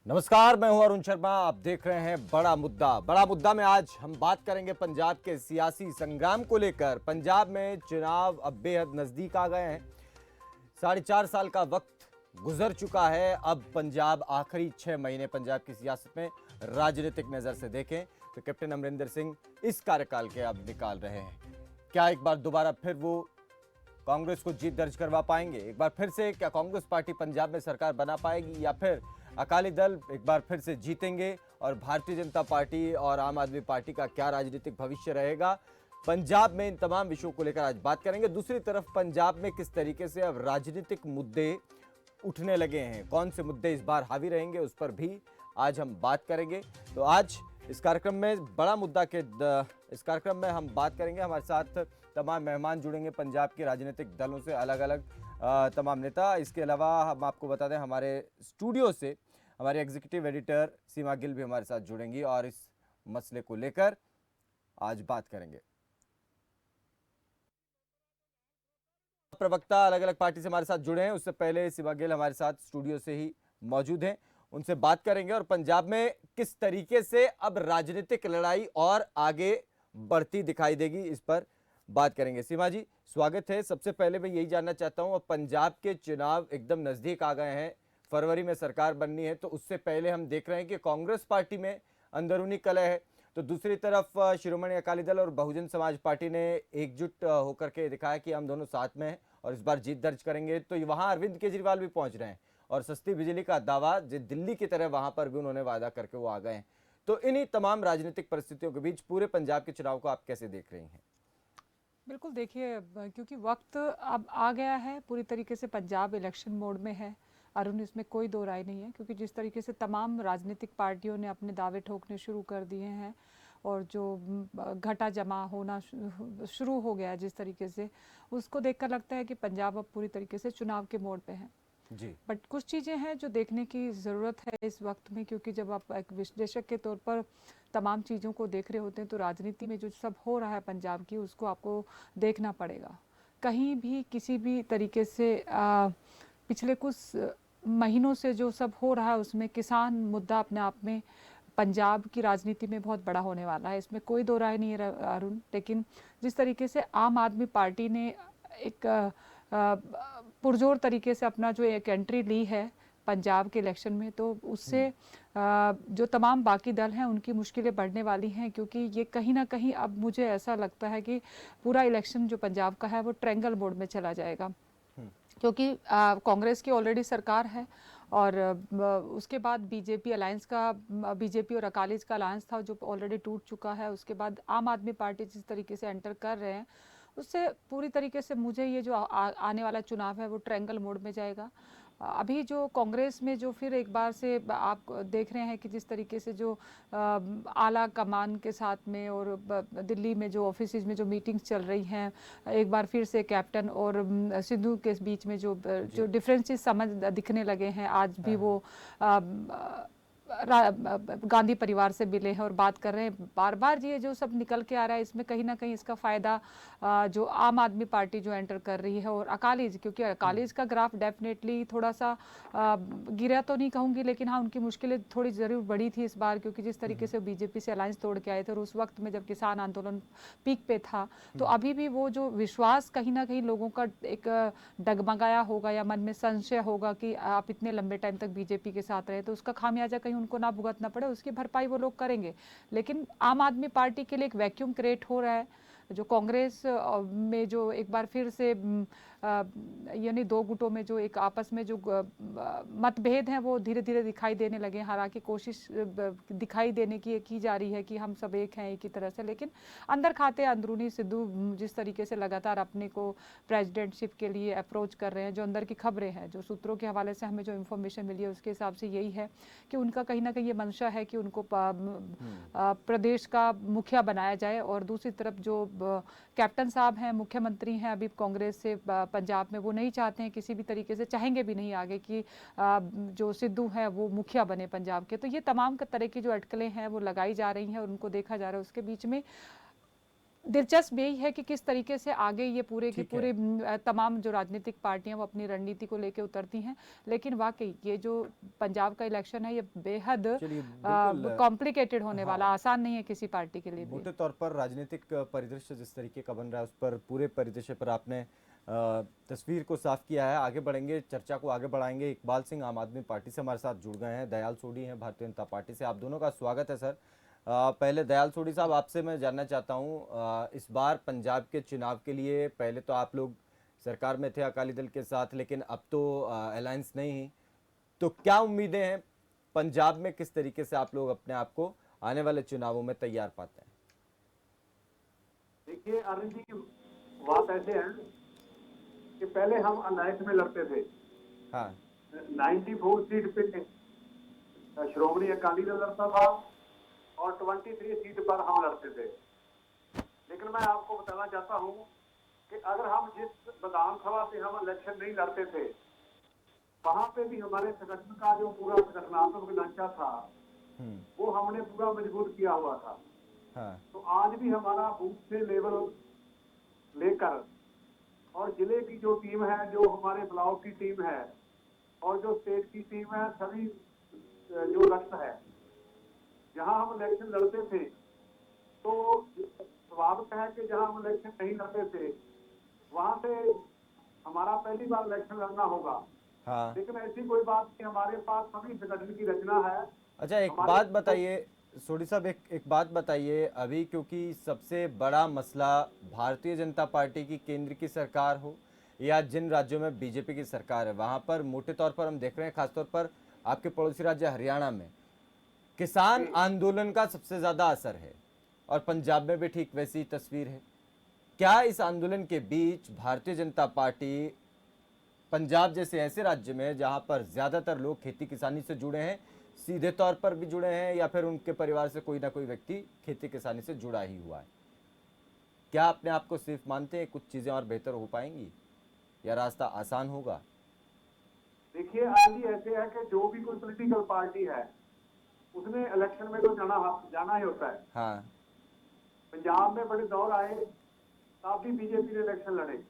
नमस्कार, मैं हूं अरुण शर्मा। आप देख रहे हैं बड़ा मुद्दा में आज हम बात करेंगे पंजाब के सियासी संग्राम को लेकर। पंजाब में चुनाव अब बेहद नजदीक आ गए हैं। 4.5 साल का वक्त गुजर चुका है। अब पंजाब आखिरी 6 महीने पंजाब की सियासत में राजनीतिक नजर से देखें तो कैप्टन अमरिंदर सिंह इस कार्यकाल के अब निकाल रहे हैं। क्या एक बार दोबारा फिर वो कांग्रेस को जीत दर्ज करवा पाएंगे? एक बार फिर से क्या कांग्रेस पार्टी पंजाब में सरकार बना पाएगी, या फिर अकाली दल एक बार फिर से जीतेंगे? और भारतीय जनता पार्टी और आम आदमी पार्टी का क्या राजनीतिक भविष्य रहेगा? पंजाब में इन तमाम विषयों को लेकर आज बात करेंगे। दूसरी तरफ पंजाब में किस तरीके से अब राजनीतिक मुद्दे उठने लगे हैं, कौन से मुद्दे इस बार हावी रहेंगे, उस पर भी आज हम बात करेंगे। तो आज इस कार्यक्रम में बड़ा मुद्दा के इस कार्यक्रम में हम बात करेंगे। हमारे साथ तमाम मेहमान जुड़ेंगे पंजाब के राजनीतिक दलों से, अलग अलग तमाम नेता। इसके अलावा हम आपको बता दें, हमारे स्टूडियो से हमारे एग्जीक्यूटिव एडिटर सीमा गिल भी हमारे साथ जुड़ेंगी और इस मसले को लेकर आज बात करेंगे। प्रवक्ता अलग अलग पार्टी से हमारे साथ जुड़े हैं। उससे पहले सीमा गिल हमारे साथ स्टूडियो से ही मौजूद हैं, उनसे बात करेंगे और पंजाब में किस तरीके से अब राजनीतिक लड़ाई और आगे बढ़ती दिखाई देगी, इस पर बात करेंगे। सीमा जी, स्वागत है। सबसे पहले मैं यही जानना चाहता हूं, अब पंजाब के चुनाव एकदम नजदीक आ गए हैं, फरवरी में सरकार बननी है, तो उससे पहले हम देख रहे हैं कि कांग्रेस पार्टी में अंदरूनी कलह है, तो दूसरी तरफ शिरोमणि अकाली दल और बहुजन समाज पार्टी ने एकजुट होकर के दिखाया कि हम दोनों साथ में हैं और इस बार जीत दर्ज करेंगे। तो वहां अरविंद केजरीवाल भी पहुंच रहे हैं और सस्ती बिजली का दावा जो दिल्ली की तरह वहां पर भी उन्होंने वादा करके वो आ गए हैं। तो इन्हीं तमाम राजनीतिक परिस्थितियों के बीच पूरे पंजाब के चुनाव को आप कैसे देख रही हैं? बिल्कुल देखिए, क्योंकि वक्त अब आ गया है, पूरी तरीके से पंजाब इलेक्शन मोड में है अरुण, इसमें कोई दो राय नहीं है। क्योंकि जिस तरीके से तमाम राजनीतिक पार्टियों ने अपने दावे ठोकने शुरू कर दिए हैं और जो घटा जमा होना शुरू हो गया है जिस तरीके से, उसको देखकर लगता है कि पंजाब अब पूरी तरीके से चुनाव के मोड पे है। जी। बट कुछ चीज़ें हैं जो देखने की ज़रूरत है इस वक्त में, क्योंकि जब आप एक विश्लेषक के तौर पर तमाम चीज़ों को देख रहे होते हैं तो राजनीति में जो सब हो रहा है पंजाब की, उसको आपको देखना पड़ेगा। कहीं भी किसी भी तरीके से पिछले कुछ महीनों से जो सब हो रहा है उसमें किसान मुद्दा अपने आप में पंजाब की राजनीति में बहुत बड़ा होने वाला है, इसमें कोई दो राय नहीं है अरुण। लेकिन जिस तरीके से आम आदमी पार्टी ने एक पुरजोर तरीके से अपना जो एक एंट्री ली है पंजाब के इलेक्शन में, तो उससे जो तमाम बाकी दल हैं उनकी मुश्किलें बढ़ने वाली हैं। क्योंकि ये कहीं ना कहीं अब मुझे ऐसा लगता है कि पूरा इलेक्शन जो पंजाब का है वो ट्रायंगल मोड में चला जाएगा। क्योंकि कांग्रेस की ऑलरेडी सरकार है और उसके बाद बीजेपी अलायंस का, बीजेपी और अकाली का अलायंस था जो ऑलरेडी टूट चुका है। उसके बाद आम आदमी पार्टी जिस तरीके से एंटर कर रहे हैं, उससे पूरी तरीके से मुझे ये जो आने वाला चुनाव है वो ट्रायंगल मोड में जाएगा। अभी जो कांग्रेस में जो फिर एक बार से आप देख रहे हैं कि जिस तरीके से जो आला कमान के साथ में और दिल्ली में जो ऑफिस में जो मीटिंग्स चल रही हैं, एक बार फिर से कैप्टन और सिद्धू के बीच में जो डिफरेंसेस समझ दिखने लगे हैं। आज भी वो गांधी परिवार से मिले हैं और बात कर रहे हैं। बार बार ये जो सब निकल के आ रहा है, इसमें कहीं ना कहीं इसका फ़ायदा जो आम आदमी पार्टी जो एंटर कर रही है और अकालीज, क्योंकि अकालीज का ग्राफ डेफिनेटली थोड़ा सा गिरा तो नहीं कहूँगी, लेकिन हाँ उनकी मुश्किलें थोड़ी ज़रूर बढ़ी थी इस बार। क्योंकि जिस तरीके से बीजेपी से अलायंस तोड़ के आए थे और उस वक्त में जब किसान आंदोलन पीक पे था, तो अभी भी वो जो विश्वास कहीं ना कहीं लोगों का एक डगमगाया होगा या मन में संशय होगा कि आप इतने लंबे टाइम तक बीजेपी के साथ रहे, तो उसका खामियाजा कहीं उनको ना भुगतना पड़े, उसकी भरपाई वो लोग करेंगे। लेकिन आम आदमी पार्टी के लिए एक वैक्यूम क्रिएट हो रहा है, जो कांग्रेस में जो एक बार फिर से यानी दो गुटों में जो एक आपस में जो मतभेद हैं वो धीरे धीरे दिखाई देने लगे। हालांकि कोशिश दिखाई देने की जा रही है कि हम सब एक हैं एक ही तरह से, लेकिन अंदर खाते अंदरूनी सिद्धू जिस तरीके से लगातार अपने को प्रेसिडेंटशिप के लिए अप्रोच कर रहे हैं, जो अंदर की खबरें हैं, जो सूत्रों के हवाले से हमें जो इन्फॉर्मेशन मिली है उसके हिसाब से यही है कि उनका कहीं ना कहीं ये मंशा है कि उनको प्रदेश का मुखिया बनाया जाए। और दूसरी तरफ जो कैप्टन साहब हैं, मुख्यमंत्री हैं अभी कांग्रेस से पंजाब में, वो नहीं चाहते हैं किसी भी तरीके से, चाहेंगे भी नहीं आगे कि जो सिद्धू है वो मुखिया बने पंजाब के। तो ये तमाम तरह की जो अटकलें हैं वो लगाई जा रही हैं और उनको देखा जा रहा है। उसके बीच में दिलचस्प यही है कि किस तरीके से आगे ये पूरे की ठीक है। पूरे तमाम जो राजनीतिक पार्टियां वो अपनी रणनीति को लेके उतरती हैं। लेकिन वाकई ये जो पंजाब का इलेक्शन है ये बेहद चलिए बिल्कुल कॉम्प्लिकेटेड होने हाँ, वाला, आसान नहीं है किसी पार्टी के लिए भी। मोटे तौर पर राजनीतिक परिदृश्य जिस तरीके का बन रहा है उस पर पूरे परिदृश्य पर आपने तस्वीर को साफ किया है। आगे बढ़ेंगे, चर्चा को आगे बढ़ाएंगे। इकबाल सिंह आम आदमी पार्टी से हमारे साथ जुड़ गए हैं, दयाल सोडी हैं भारतीय जनता पार्टी से। आप दोनों का स्वागत है सर। पहले दयाल सोडी साहब आपसे मैं जानना चाहता हूँ, इस बार पंजाब के चुनाव के लिए पहले तो आप लोग सरकार में थे अकाली दल के साथ, लेकिन अब तो अलायंस नहीं, तो क्या उम्मीदें हैं पंजाब में? किस तरीके से आप लोग अपने आप को आने वाले चुनावों में तैयार पाते हैं? देखिए आनंद जी, बात ऐसे है कि पहले हम अलायंस में लड़ते थे। हाँ 94 सीट पे श्रोमणी अकाली दल लड़ता था और 23 सीट पर हम लड़ते थे। लेकिन मैं आपको बताना चाहता हूं कि अगर हम जिस विधानसभा से हम इलेक्शन नहीं लड़ते थे वहां पे भी हमारे संगठन का जो पूरा संगठनात्मक ढांचा था वो हमने पूरा मजबूत किया हुआ था। हाँ तो आज भी हमारा बूथ से लेवल लेकर और जिले की जो टीम है, जो हमारे ब्लॉक की टीम है और जो स्टेट की टीम है, सभी जो लक्ष्य है, जहां हम इलेक्शन लड़ते थे तो स्वाभाविक है कि जहां हम इलेक्शन नहीं लड़ते थे वहां से हमारा पहली बार इलेक्शन लड़ना होगा। हाँ। लेकिन ऐसी कोई बात नहीं, हमारे पास सभी संगठन की रचना है। अच्छा एक बात बताइए सोडी साहब, एक बात बताइए, अभी क्योंकि सबसे बड़ा मसला भारतीय जनता पार्टी की केंद्र की सरकार हो या जिन राज्यों में बीजेपी की सरकार है, वहां पर मोटे तौर पर हम देख रहे हैं, खासतौर पर आपके पड़ोसी राज्य हरियाणा में किसान आंदोलन का सबसे ज्यादा असर है और पंजाब में भी ठीक वैसी तस्वीर है। क्या इस आंदोलन के बीच भारतीय जनता पार्टी पंजाब जैसे ऐसे राज्य में जहां पर ज्यादातर लोग खेती किसानी से जुड़े हैं, सीधे तौर पर भी जुड़े हैं या फिर उनके परिवार से कोई ना कोई व्यक्ति खेती किसानी से जुड़ा ही हुआ है, क्या अपने आप को सिर्फ मानते हैं कुछ चीजें और बेहतर हो पाएंगी या रास्ता आसान होगा? देखिए आज ही ऐसे है कि जो भी कोई पॉलिटिकल पार्टी है उसने इलेक्शन में तो जाना ही होता है। हाँ पंजाब में बड़े दौर आए तब भी बीजेपी ने इलेक्शन लड़े,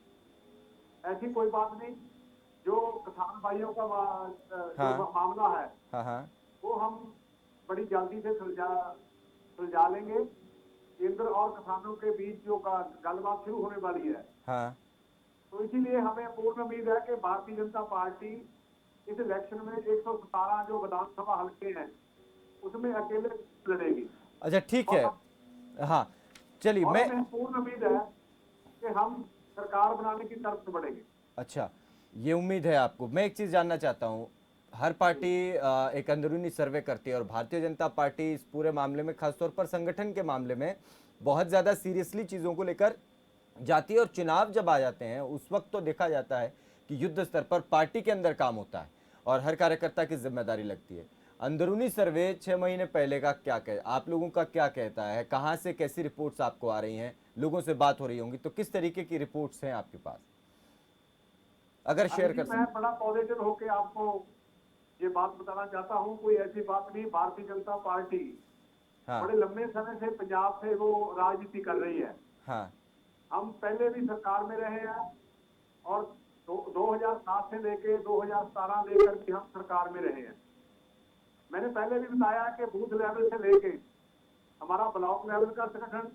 ऐसी कोई बात नहीं। जो किसान भाइयों का जो मामला है हाँ हाँ वो हम बड़ी जल्दी से सुलझा लेंगे। केंद्र और किसानों के बीच जो गलबात शुरू होने वाली है, हाँ। तो इसीलिए हमें पूर्ण उम्मीद है कि भारतीय जनता पार्टी इस इलेक्शन में 117 जो विधानसभा हल्के हैं उसमें अकेले लड़ेगी। अच्छा ठीक है, हाँ चलिए और मैं हमें पूर्ण उम्मीद है कि हम सरकार बनाने की तरफ बढ़ेंगे। अच्छा ये उम्मीद है आपको। मैं एक चीज़ जानना चाहता हूँ, हर पार्टी एक अंदरूनी सर्वे करती है और भारतीय जनता पार्टी इस पूरे मामले में, खासतौर पर संगठन के मामले में, बहुत ज़्यादा सीरियसली चीज़ों को लेकर जाती है और चुनाव जब आ जाते हैं उस वक्त तो देखा जाता है कि युद्ध स्तर पर पार्टी के अंदर काम होता है और हर कार्यकर्ता की जिम्मेदारी लगती है। अंदरूनी सर्वे 6 महीने पहले का क्या कह, आप लोगों का क्या कहता है? कहाँ से कैसी रिपोर्ट्स आपको आ रही हैं? लोगों से बात हो रही होंगी, तो किस तरीके की रिपोर्ट्स हैं आपके पास, अगर शेयर कर मैं सकते? बड़ा पॉजिटिव होकर आपको ये बात बताना चाहता हूँ, कोई ऐसी बात नहीं। भारतीय जनता पार्टी हाँ बड़े लंबे समय से पंजाब से वो राजनीति कर रही है। हाँ हम पहले भी सरकार में रहे हैं और 2007 से लेके 2017 लेकर भी हम सरकार में रहे हैं। मैंने पहले भी बताया कि बूथ लेवल से लेके हमारा ब्लॉक लेवल का संगठन,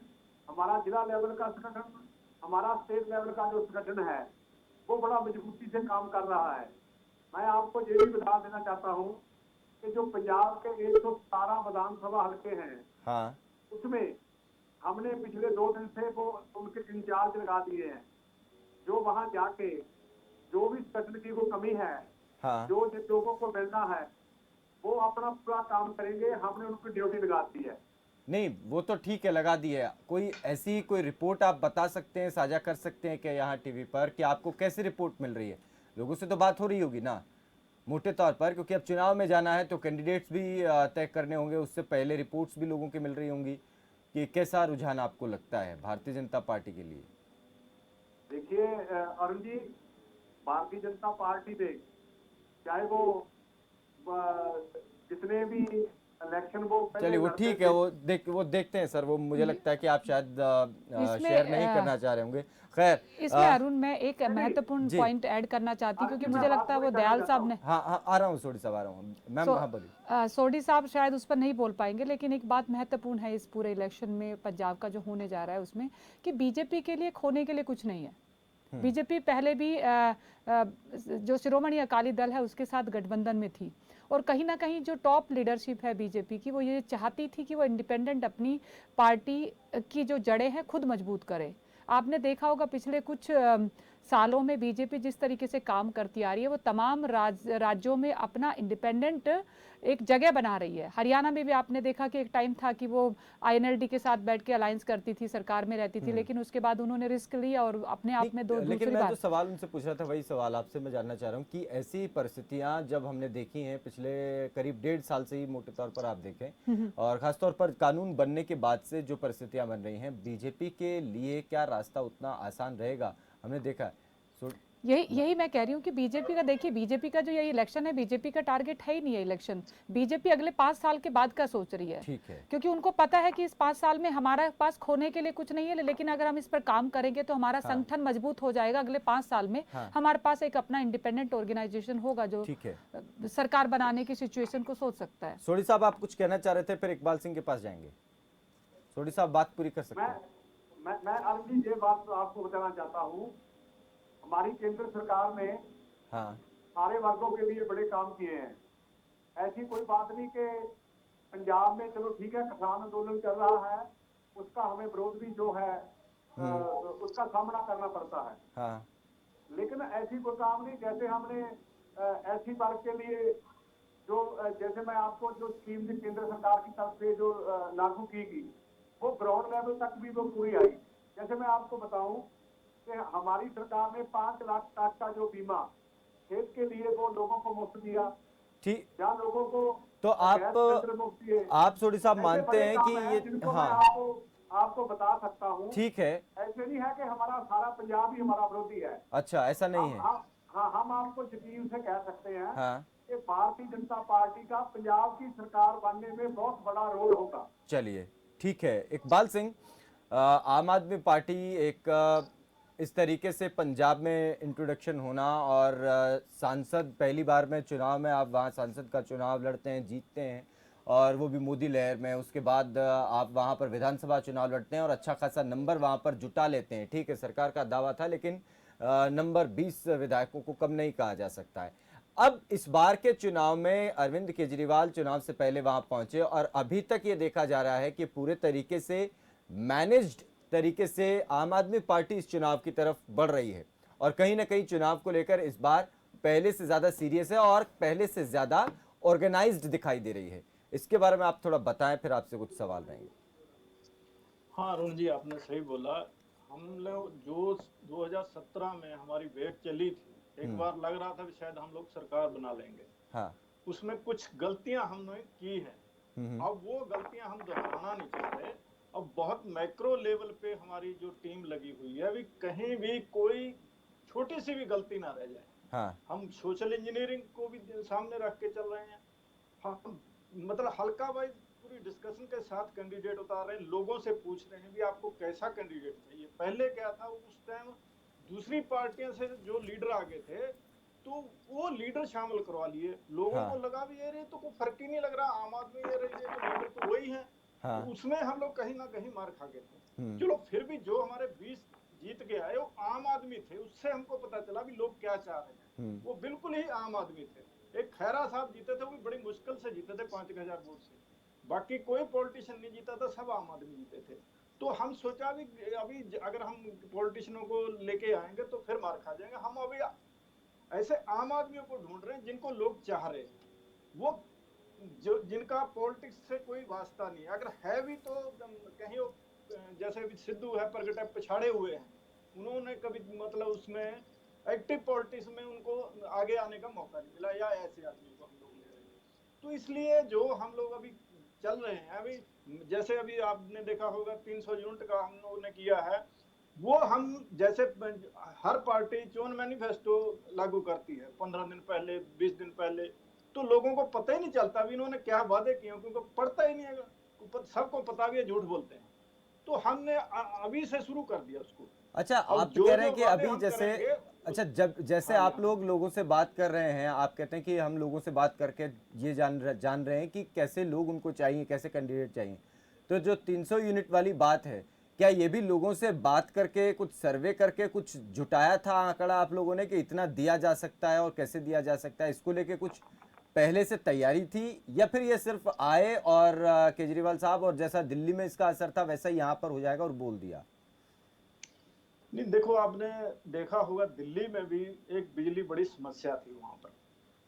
हमारा जिला लेवल का संगठन, हमारा स्टेट लेवल का जो संगठन है वो बड़ा मजबूती से काम कर रहा है। मैं आपको ये भी बता देना चाहता हूँ कि जो पंजाब के 117 विधानसभा हल्के हैं हाँ उसमें हमने पिछले 2 दिन से वो उनके इंचार्ज लगा दिए हैं, जो वहां जाके जो भी संगठन की को कमी है, हाँ। जो जिन लोगों को मिलना है वो अपना पूरा काम करेंगे। हमने उनको ड्यूटी लगा दी है। नहीं वो तो ठीक है, लगा दी है। कोई ऐसी कोई रिपोर्ट आप बता सकते हैं, साझा कर सकते हैं क्या यहाँ टीवी पर, कि आपको कैसी रिपोर्ट मिल रही है? लोगों से तो बात हो रही होगी ना मोटे तौर पर, क्योंकि अब चुनाव में जाना है तो कैंडिडेट्स भी तय करने होंगे, उससे पहले रिपोर्ट्स भी लोगों की मिल रही होंगी कि कैसा रुझान आपको लगता है भारतीय जनता पार्टी के लिए? देखिए अरुण जी, भारतीय जनता पार्टी में चाहे वो जितने भी इलेक्शन वो पहले चलिए वो लड़ते ठीक है, थे। वो देखते हैं सर। वो मुझे लगता है कि आप शायद इसमें शेयर नहीं करना चाह रहे होंगे। खैर इसमें अरुण मैं एक नहीं, महत्वपूर्ण जी पॉइंट ऐड करना चाहती हूँ, क्योंकि आरती मैं मुझे बात लगता है पूरी वो करना दयाल चाहता साहब हूँ। ने हाँ हाँ, आ रहा हूँ थोड़ी सा, आ रहा हूँ मैम, हाँ बोलिए। सोडी साहब शायद उस पर नहीं बोल पाएंगे, लेकिन एक बात महत्वपूर्ण है इस पूरे इलेक्शन में पंजाब का जो होने जा रहा है उसमें, कि बीजेपी के लिए खोने के लिए कुछ नहीं है। बीजेपी पहले भी जो शिरोमणि अकाली दल है उसके साथ गठबंधन में थी, और कहीं ना कहीं जो टॉप लीडरशिप है बीजेपी की, वो ये चाहती थी कि वो इंडिपेंडेंट अपनी पार्टी की जो जड़ें हैं खुद मजबूत करे। आपने देखा होगा पिछले कुछ सालों में बीजेपी जिस तरीके से काम करती आ रही है, वो तमाम राज्यों में अपना इंडिपेंडेंट एक जगह बना रही है। हरियाणा में भी आपने देखा कि एक टाइम था कि वो आईएनएलडी के साथ बैठ के अलायंस करती थी, सरकार में रहती थी, लेकिन उसके बाद उन्होंने रिस्क लिया और अपने आप में नहीं, लेकिन दूसरी मैं बार जो सवाल उनसे पूछ रहा था वही सवाल आपसे मैं जानना चाह रहा हूँ कि ऐसी परिस्थितियां जब हमने देखी हैं पिछले करीब 1.5 साल से ही, मोटे तौर पर आप देखें, और खासतौर पर कानून बनने के बाद से जो परिस्थितियां बन रही हैं, बीजेपी के लिए क्या रास्ता उतना आसान रहेगा? हमने देखा है। यही मैं कह रही हूँ कि बीजेपी का, देखिए बीजेपी का जो ये इलेक्शन है, बीजेपी का टारगेट है ही नहीं है इलेक्शन। बीजेपी अगले 5 साल के बाद का सोच रही है, ठीक है, क्योंकि उनको पता है कि इस 5 साल में हमारे पास खोने के लिए कुछ नहीं है, लेकिन अगर हम इस पर काम करेंगे तो हमारा हाँ संगठन मजबूत हो जाएगा। अगले 5 साल में हाँ, हमारे पास एक अपना इंडिपेंडेंट ऑर्गेनाइजेशन होगा जो ठीक है। सरकार बनाने की सिचुएशन को सोच सकता है। सोडी साहब आप कुछ कहना चाह रहे थे, फिर इकबाल सिंह के पास जाएंगे। सोडी साहब बात पूरी कर सकते मैं हैं। मैं अरुण जी ये बात तो आपको बताना चाहता हूँ, हमारी केंद्र सरकार ने हाँ सारे वर्गों के लिए बड़े काम किए हैं। ऐसी कोई बात नहीं कि पंजाब में चलो ठीक है किसान आंदोलन चल रहा है, उसका हमें विरोध भी जो है उसका सामना करना पड़ता है, हाँ, लेकिन ऐसी कोई काम नहीं जैसे हमने ऐसी वर्ग के लिए जो जैसे मैं आपको जो स्कीम थी केंद्र सरकार की तरफ से जो लागू की गई, वो ग्राउंड लेवल तक भी वो पूरी आई। जैसे मैं आपको बताऊं कि हमारी सरकार ने 5 लाख तक का जो बीमा खेत के लिए वो लोगों को मुफ्त दिया, ठीक। जहाँ लोगों को तो गैस सिलेंडर मुफ्त दिए। आप सोडी साहब ऐसे मानते बड़े हैं कि काम हैं ये, जिनको मैं हाँ आपको आपको बता सकता हूँ। ठीक है, ऐसे नहीं है कि हमारा सारा पंजाब ही हमारा विरोधी है। अच्छा ऐसा नहीं हम है। हम हाँ हम आपको यकीन से कह सकते हैं हाँ कि भारतीय जनता पार्टी का पंजाब की सरकार बनने में बहुत बड़ा रोल होगा। चलिए ठीक है। इकबाल सिंह, आम आदमी पार्टी एक इस तरीके से पंजाब में इंट्रोडक्शन होना, और सांसद पहली बार में चुनाव में आप वहाँ सांसद का चुनाव लड़ते हैं, जीतते हैं, और वो भी मोदी लहर में। उसके बाद आप वहाँ पर विधानसभा चुनाव लड़ते हैं और अच्छा खासा नंबर वहाँ पर जुटा लेते हैं। ठीक है, सरकार का दावा था, लेकिन नंबर 20 विधायकों को कम नहीं कहा जा सकता है। अब इस बार के चुनाव में अरविंद केजरीवाल चुनाव से पहले वहां पहुंचे, और अभी तक ये देखा जा रहा है कि पूरे तरीके से मैनेज्ड तरीके से आम आदमी पार्टी इस चुनाव की तरफ बढ़ रही है, और कहीं ना कहीं चुनाव को लेकर इस बार पहले से ज्यादा सीरियस है और पहले से ज्यादा ऑर्गेनाइज्ड दिखाई दे रही है। इसके बारे में आप थोड़ा बताएं, फिर आपसे कुछ सवाल रहेंगे। हाँ अरुण जी, आपने सही बोला। हम लोग जो 2017 में हमारी वेव चली थी, एक बार लग रहा था कि शायद हम लोग सरकार बना लेंगे। हाँ, उसमें कुछ गलतियां हमने की हैं। अब वो गलतियां हम दोहराना नहीं चाहते। अब बहुत मैक्रो लेवल पे हमारी जो टीम लगी हुई है, अभी कहीं भी कोई छोटी सी भी गलती ना रह जाए। हाँ, हम सोशल इंजीनियरिंग को भी सामने रख के चल रहे हैं। हम मतलब हल्का वाइज पूरी डिस्कशन के साथ कैंडिडेट उतार रहे हैं, लोगों से पूछ रहे हैं भी आपको कैसा कैंडिडेट चाहिए। पहले क्या था, उस टाइम दूसरी पार्टियों से जो लीडर आगे थे तो वो लीडर शामिल करवा लिए। लोगों हाँ, को लगा भी ये तो कोई फर्क ही नहीं लग रहा, आम आदमी ये रही है तो लीडर तो वही है। तो हाँ, उसमें हम लोग कहीं ना कहीं मार खा गए थे। चलो फिर भी जो हमारे 20 जीत के आए वो आम आदमी थे, उससे हमको पता चला भी लोग क्या चाह रहे हैं। वो बिल्कुल ही आम आदमी थे। एक खैरा साहब जीते थे, वो भी बड़ी मुश्किल से जीते थे 5,000 वोट से। बाकी कोई पॉलिटिशियन नहीं जीता था, सब आम आदमी जीते थे। तो हम सोचा भी अभी अगर हम पॉलिटिशियनों को लेके आएंगे तो फिर मार खा जाएंगे। हम अभी ऐसे आम आदमियों को ढूंढ रहे हैं जिनको लोग चाह रहे हैं, वो जो जिनका पॉलिटिक्स से कोई वास्ता नहीं। अगर है भी तो कहीं वो जैसे भी सिद्धू है प्रगटा पिछाड़े हुए हैं, उन्होंने कभी मतलब उसमें एक्टिव पॉलिटिक्स में उनको आगे आने का मौका नहीं मिला, या ऐसे आदमी को हम लोग ले रहे हैं। तो इसलिए जो हम लोग अभी चल रहे हैं, अभी जैसे अभी आपने देखा होगा 300 यूनिट का हम लोगों ने किया है। वो हम जैसे हर पार्टी चोन मैनिफेस्टो लागू करती है 15 दिन पहले 20 दिन पहले, तो लोगों को पता ही नहीं चलता भी इन्होंने क्या वादे किए, क्योंकि पढ़ता ही नहीं है, सबको पता भी है झूठ बोलते हैं। तो हमने अभी से शुरू कर दिया उसको। अच्छा, अब आप जो कह रहे जो हैं कि वादे अभी हम जैसे, करेंगे अच्छा जब जैसे हाँ आप लोग लोगों से बात कर रहे हैं, आप कहते हैं कि हम लोगों से बात करके ये जान रहे हैं कि कैसे लोग उनको चाहिए, कैसे कैंडिडेट चाहिए। तो जो 300 यूनिट वाली बात है, क्या ये भी लोगों से बात करके, कुछ सर्वे करके कुछ जुटाया था आंकड़ा आप लोगों ने कि इतना दिया जा सकता है और कैसे दिया जा सकता है? इसको लेके कुछ पहले से तैयारी थी, या फिर ये सिर्फ आए और केजरीवाल साहब और जैसा दिल्ली में इसका असर था वैसा ही यहाँ पर हो जाएगा और बोल दिया? नहीं, देखो आपने देखा होगा दिल्ली में भी एक बिजली बड़ी समस्या थी वहां पर।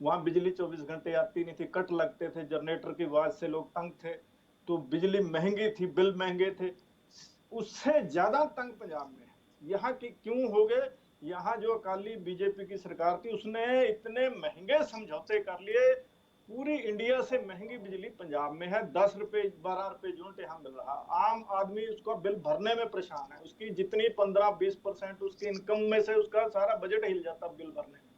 वहां बिजली 24 घंटे आती नहीं थी, कट लगते थे, जनरेटर की आवाज से लोग तंग थे, तो बिजली महंगी थी, बिल महंगे थे। उससे ज्यादा तंग पंजाब में है। यहाँ की क्यों हो गए? यहाँ जो अकाली बीजेपी की सरकार थी उसने इतने महंगे समझौते कर लिए। पूरी इंडिया से महंगी बिजली पंजाब में है। 10 रुपए 12 रुपए यूनिट यहाँ मिल रहा। आम आदमी उसका बिल भरने में परेशान है। उसकी जितनी 15-20% उसकी इनकम में से उसका सारा बजट हिल जाता बिल भरने में।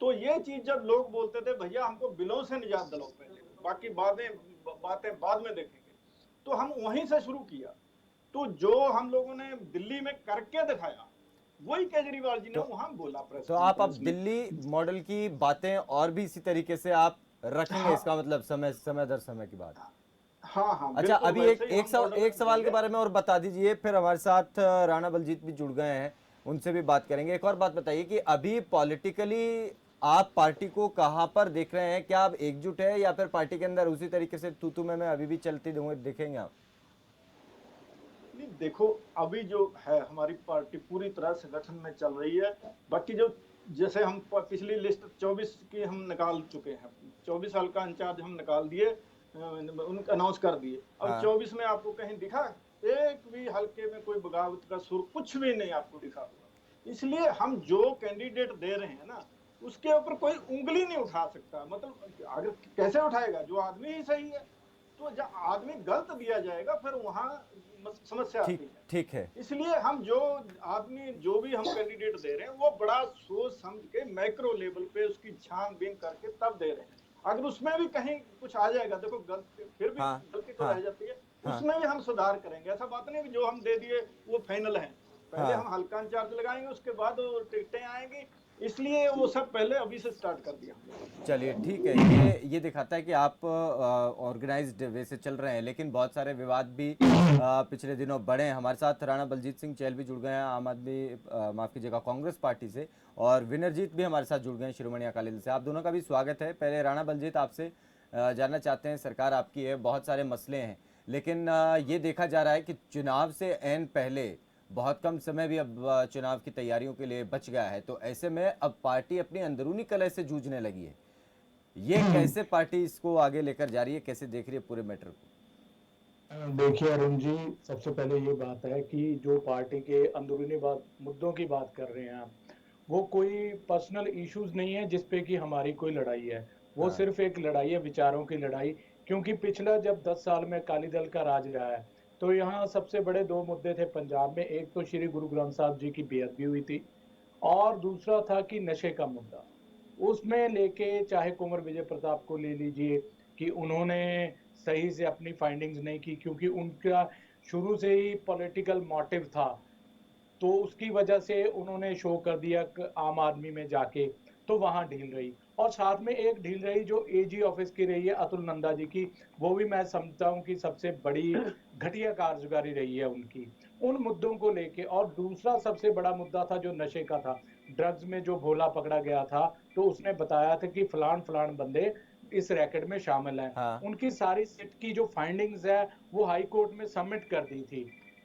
तो ये चीज जब लोग बोलते थे भैया हमको बिलों से निजात दिलाओ, पहले बाकी बातें बाद में देखेंगे, तो हम वहीं से शुरू किया। तो जो हम लोगों ने दिल्ली में करके दिखाया वही केजरीवाल जी ने तो वहां बोला प्रेस तो आप अब कॉन्फ्रेंस में। दिल्ली मॉडल की बातें और भी इसी तरीके से आप रखेंगे, हाँ इसका मतलब समय दर समय की बात। हाँ हाँ, अच्छा, बिल्कुल अभी वैसे ही हम मॉडल एक सवाल के देंगे। बारे में और बता दीजिए, फिर हमारे साथ राणा बलजीत भी जुड़ गए हैं, उनसे भी बात करेंगे। एक और बात बताइए कि अभी पॉलिटिकली आप पार्टी को कहाँ पर देख रहे हैं? क्या आप एकजुट है, या फिर पार्टी के अंदर उसी तरीके से तू मैं अभी भी चलती देखेंगे आप? नहीं देखो, अभी जो है हमारी पार्टी पूरी तरह संगठन में चल रही है। बाकी जो जैसे हम पिछली लिस्ट 24 की हम निकाल चुके हैं, 24 साल का इंचार्ज हम निकाल दिए, उनका अनाउंस कर दिए। अब हाँ। 24 में आपको कहीं दिखा एक भी हल्के में कोई बगावत का सुर कुछ भी नहीं आपको दिखा होगा। इसलिए हम जो कैंडिडेट दे रहे हैं ना उसके ऊपर कोई उंगली नहीं उठा सकता। मतलब अगर कैसे उठाएगा, जो आदमी ही सही है। तो जब आदमी गलत दिया जाएगा फिर वहां समस्या आती ठीक है। ठीक है। इसलिए हम जो आदमी जो भी हम कैंडिडेट दे रहे हैं वो बड़ा सोच समझ के मैक्रो लेवल पे उसकी छानबीन करके तब दे रहे हैं। अगर उसमें भी कहीं कुछ आ जाएगा, देखो गलती फिर भी हाँ गलती तो हाँ रह जाती है, हाँ उसमें भी हम सुधार करेंगे। ऐसा बात नहीं कि जो हम दे दिए वो फाइनल है। पहले हाँ। हम हल्का चार्ज लगाएंगे, उसके बाद वो टिकटें आएंगी। इसलिए वो सब पहले अभी से स्टार्ट कर दिया। चलिए ठीक है, ये दिखाता है कि आप ऑर्गेनाइज्ड वे से चल रहे हैं, लेकिन बहुत सारे विवाद भी पिछले दिनों बढ़े हैं। हमारे साथ राणा बलजीत सिंह चहल भी जुड़ गए हैं आम आदमी माफ़ कीजिएगा कांग्रेस पार्टी से, और विनरजीत भी हमारे साथ जुड़ गए हैं शिरोमणि अकाली दल से। आप दोनों का भी स्वागत है। पहले राणा बलजीत, आपसे जानना चाहते हैं, सरकार आपकी है, बहुत सारे मसले हैं, लेकिन ये देखा जा रहा है कि चुनाव से ऐन पहले बहुत कम समय भी अब चुनाव की तैयारियों के लिए बच गया है, तो ऐसे में अब पार्टी अपनी अंदरूनी कलह से जूझने लगी है। ये कैसे पार्टी इसको आगे लेकर जा रही है, कैसे देख रही है पूरे मैटर को? देखिए अरुण जी, सबसे पहले ये बात है कि जो पार्टी के अंदरूनी मुद्दों की बात कर रहे हैं आप, वो कोई पर्सनल इश्यूज नहीं है जिसपे कि हमारी कोई लड़ाई है। वो हाँ। सिर्फ एक लड़ाई है, विचारों की लड़ाई। क्योंकि पिछला जब 10 साल में अकाली दल का राज रहा है तो यहाँ सबसे बड़े दो मुद्दे थे पंजाब में। एक तो श्री गुरु ग्रंथ साहब जी की बेअदबी हुई थी, और दूसरा था कि नशे का मुद्दा। उसमें लेके चाहे कुंवर विजय प्रताप को ले लीजिए कि उन्होंने सही से अपनी फाइंडिंग्स नहीं की, क्योंकि उनका शुरू से ही पॉलिटिकल मोटिव था, तो उसकी वजह से उन्होंने शो कर दिया आम आदमी में जाके, तो वहां ढील रही। और साथ में एक ढील रही जो एजी ऑफिस की रही है अतुल नंदा जी की, वो भी मैं समझता हूँ कि सबसे बड़ी घटिया कारगुजारी रही है उनकी उन मुद्दों को लेके। और दूसरा सबसे बड़ा मुद्दा था जो नशे का था। ड्रग्स में जो भोला पकड़ा गया था तो उसने बताया था कि फलान फलान बंदे इस रैकेट में शामिल हैं। हाँ। उनकी सारी सिट की जो फाइंडिंग्स है वो हाई कोर्ट में सबमिट कर दी थी।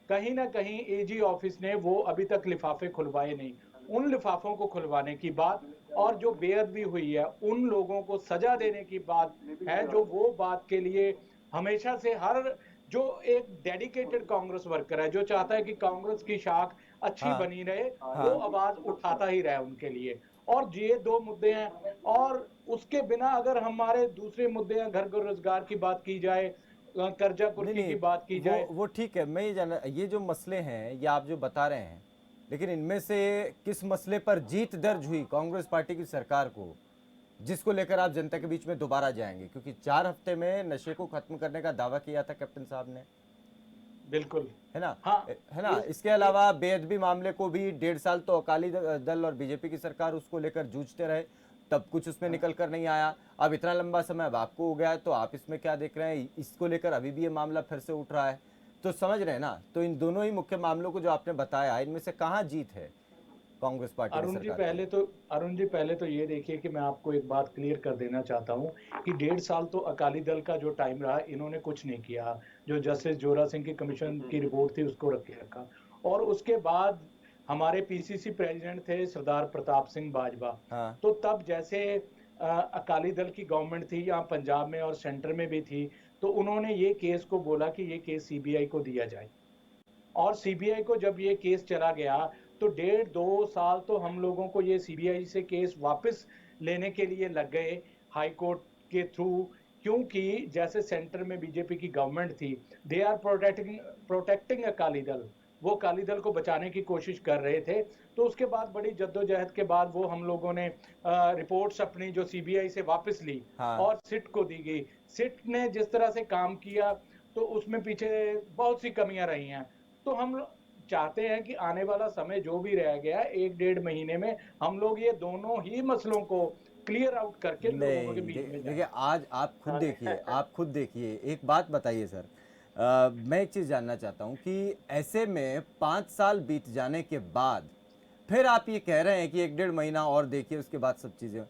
कहीं ना कहीं एजी ऑफिस ने वो अभी तक लिफाफे खुलवाए नहीं। उन लिफाफों को खुलवाने की बात और जो बेअदबी हुई है उन लोगों को सजा देने की बात है, जो वो बात के लिए हमेशा से हर जो एक डेडिकेटेड कांग्रेस वर्कर है जो चाहता है कि कांग्रेस की शाख अच्छी हाँ बनी रहे, हाँ वो आवाज उठाता ही रहे उनके लिए। और ये दो मुद्दे हैं। और उसके बिना अगर हमारे दूसरे मुद्दे हैं, घर घर रोजगार की बात की जाए, कर्जा नहीं कुर्की नहीं, की बात की जाए। वो ठीक है, मैं ये जान, ये जो मसले हैं ये आप जो बता रहे हैं, लेकिन इनमें से किस मसले पर जीत दर्ज हुई कांग्रेस पार्टी की सरकार को, जिसको लेकर आप जनता के बीच में दोबारा जाएंगे? क्योंकि 4 हफ्ते में नशे को खत्म करने का दावा किया था कैप्टन साहब ने, बिल्कुल है ना? हाँ, है ना? इसके अलावा बेअदबी मामले को भी 1.5 साल तो अकाली दल और बीजेपी की सरकार उसको लेकर जूझते रहे, तब कुछ उसमें निकल कर नहीं आया। अब इतना लंबा समय अब आपको हो गया है, तो आप इसमें क्या देख रहे हैं? इसको लेकर अभी भी ये मामला फिर से उठ रहा है, तो समझ रहे हैं ना? तो इन दोनों ही मुख्य मामलों को जो आपने बताया, इनमें से कहाँ जीत है कांग्रेस पार्टी की सरकार की? अरुण जी पहले तो ये देखिए कि मैं आपको एक बात क्लियर कर देना चाहता हूँ कि 1.5 साल तो अकाली दल का जो टाइम रहा, इन्होंने कुछ नहीं किया। जो जस्टिस जोरा सिंह की कमीशन की रिपोर्ट थी उसको रखा, और उसके बाद हमारे पीसीसी प्रेसिडेंट थे सरदार प्रताप सिंह बाजवा। हाँ। तो तब जैसे अकाली दल की गवर्नमेंट थी यहाँ पंजाब में और सेंटर में भी थी, तो उन्होंने ये केस को बोला कि ये केस सीबीआई को दिया जाए, और सीबीआई को जब ये केस चला गया तो 1.5-2 साल तो हम लोगों को ये सीबीआई से केस वापस लेने के लिए लग गए हाई कोर्ट के थ्रू, क्योंकि जैसे सेंटर में बीजेपी की गवर्नमेंट थी, they are protecting Akali Dal, वो अकाली दल को बचाने की कोशिश कर रहे थे। तो उसके बाद बड़ी जद्दोजहद के बाद वो हम लोगों ने रिपोर्ट्स अपनी जो सीबीआई से वापस ली, हाँ। और सिट को दी गई। सिट ने जिस तरह से काम किया तो उसमें पीछे बहुत सी कमियां रही हैं। तो हम चाहते हैं कि आने वाला समय जो भी रह गया 1-1.5 महीने में हम लोग ये दोनों ही मसलों को क्लियर आउट करके लोगों के बीच में जाएं। देखिए, आज आप खुद देखिए, एक बात बताइए सर, मैं एक चीज़ जानना चाहता हूँ कि ऐसे में 5 साल बीत जाने के बाद फिर आप ये कह रहे हैं कि 1-1.5 महीना और देखिए, उसके बाद सब चीज़ें,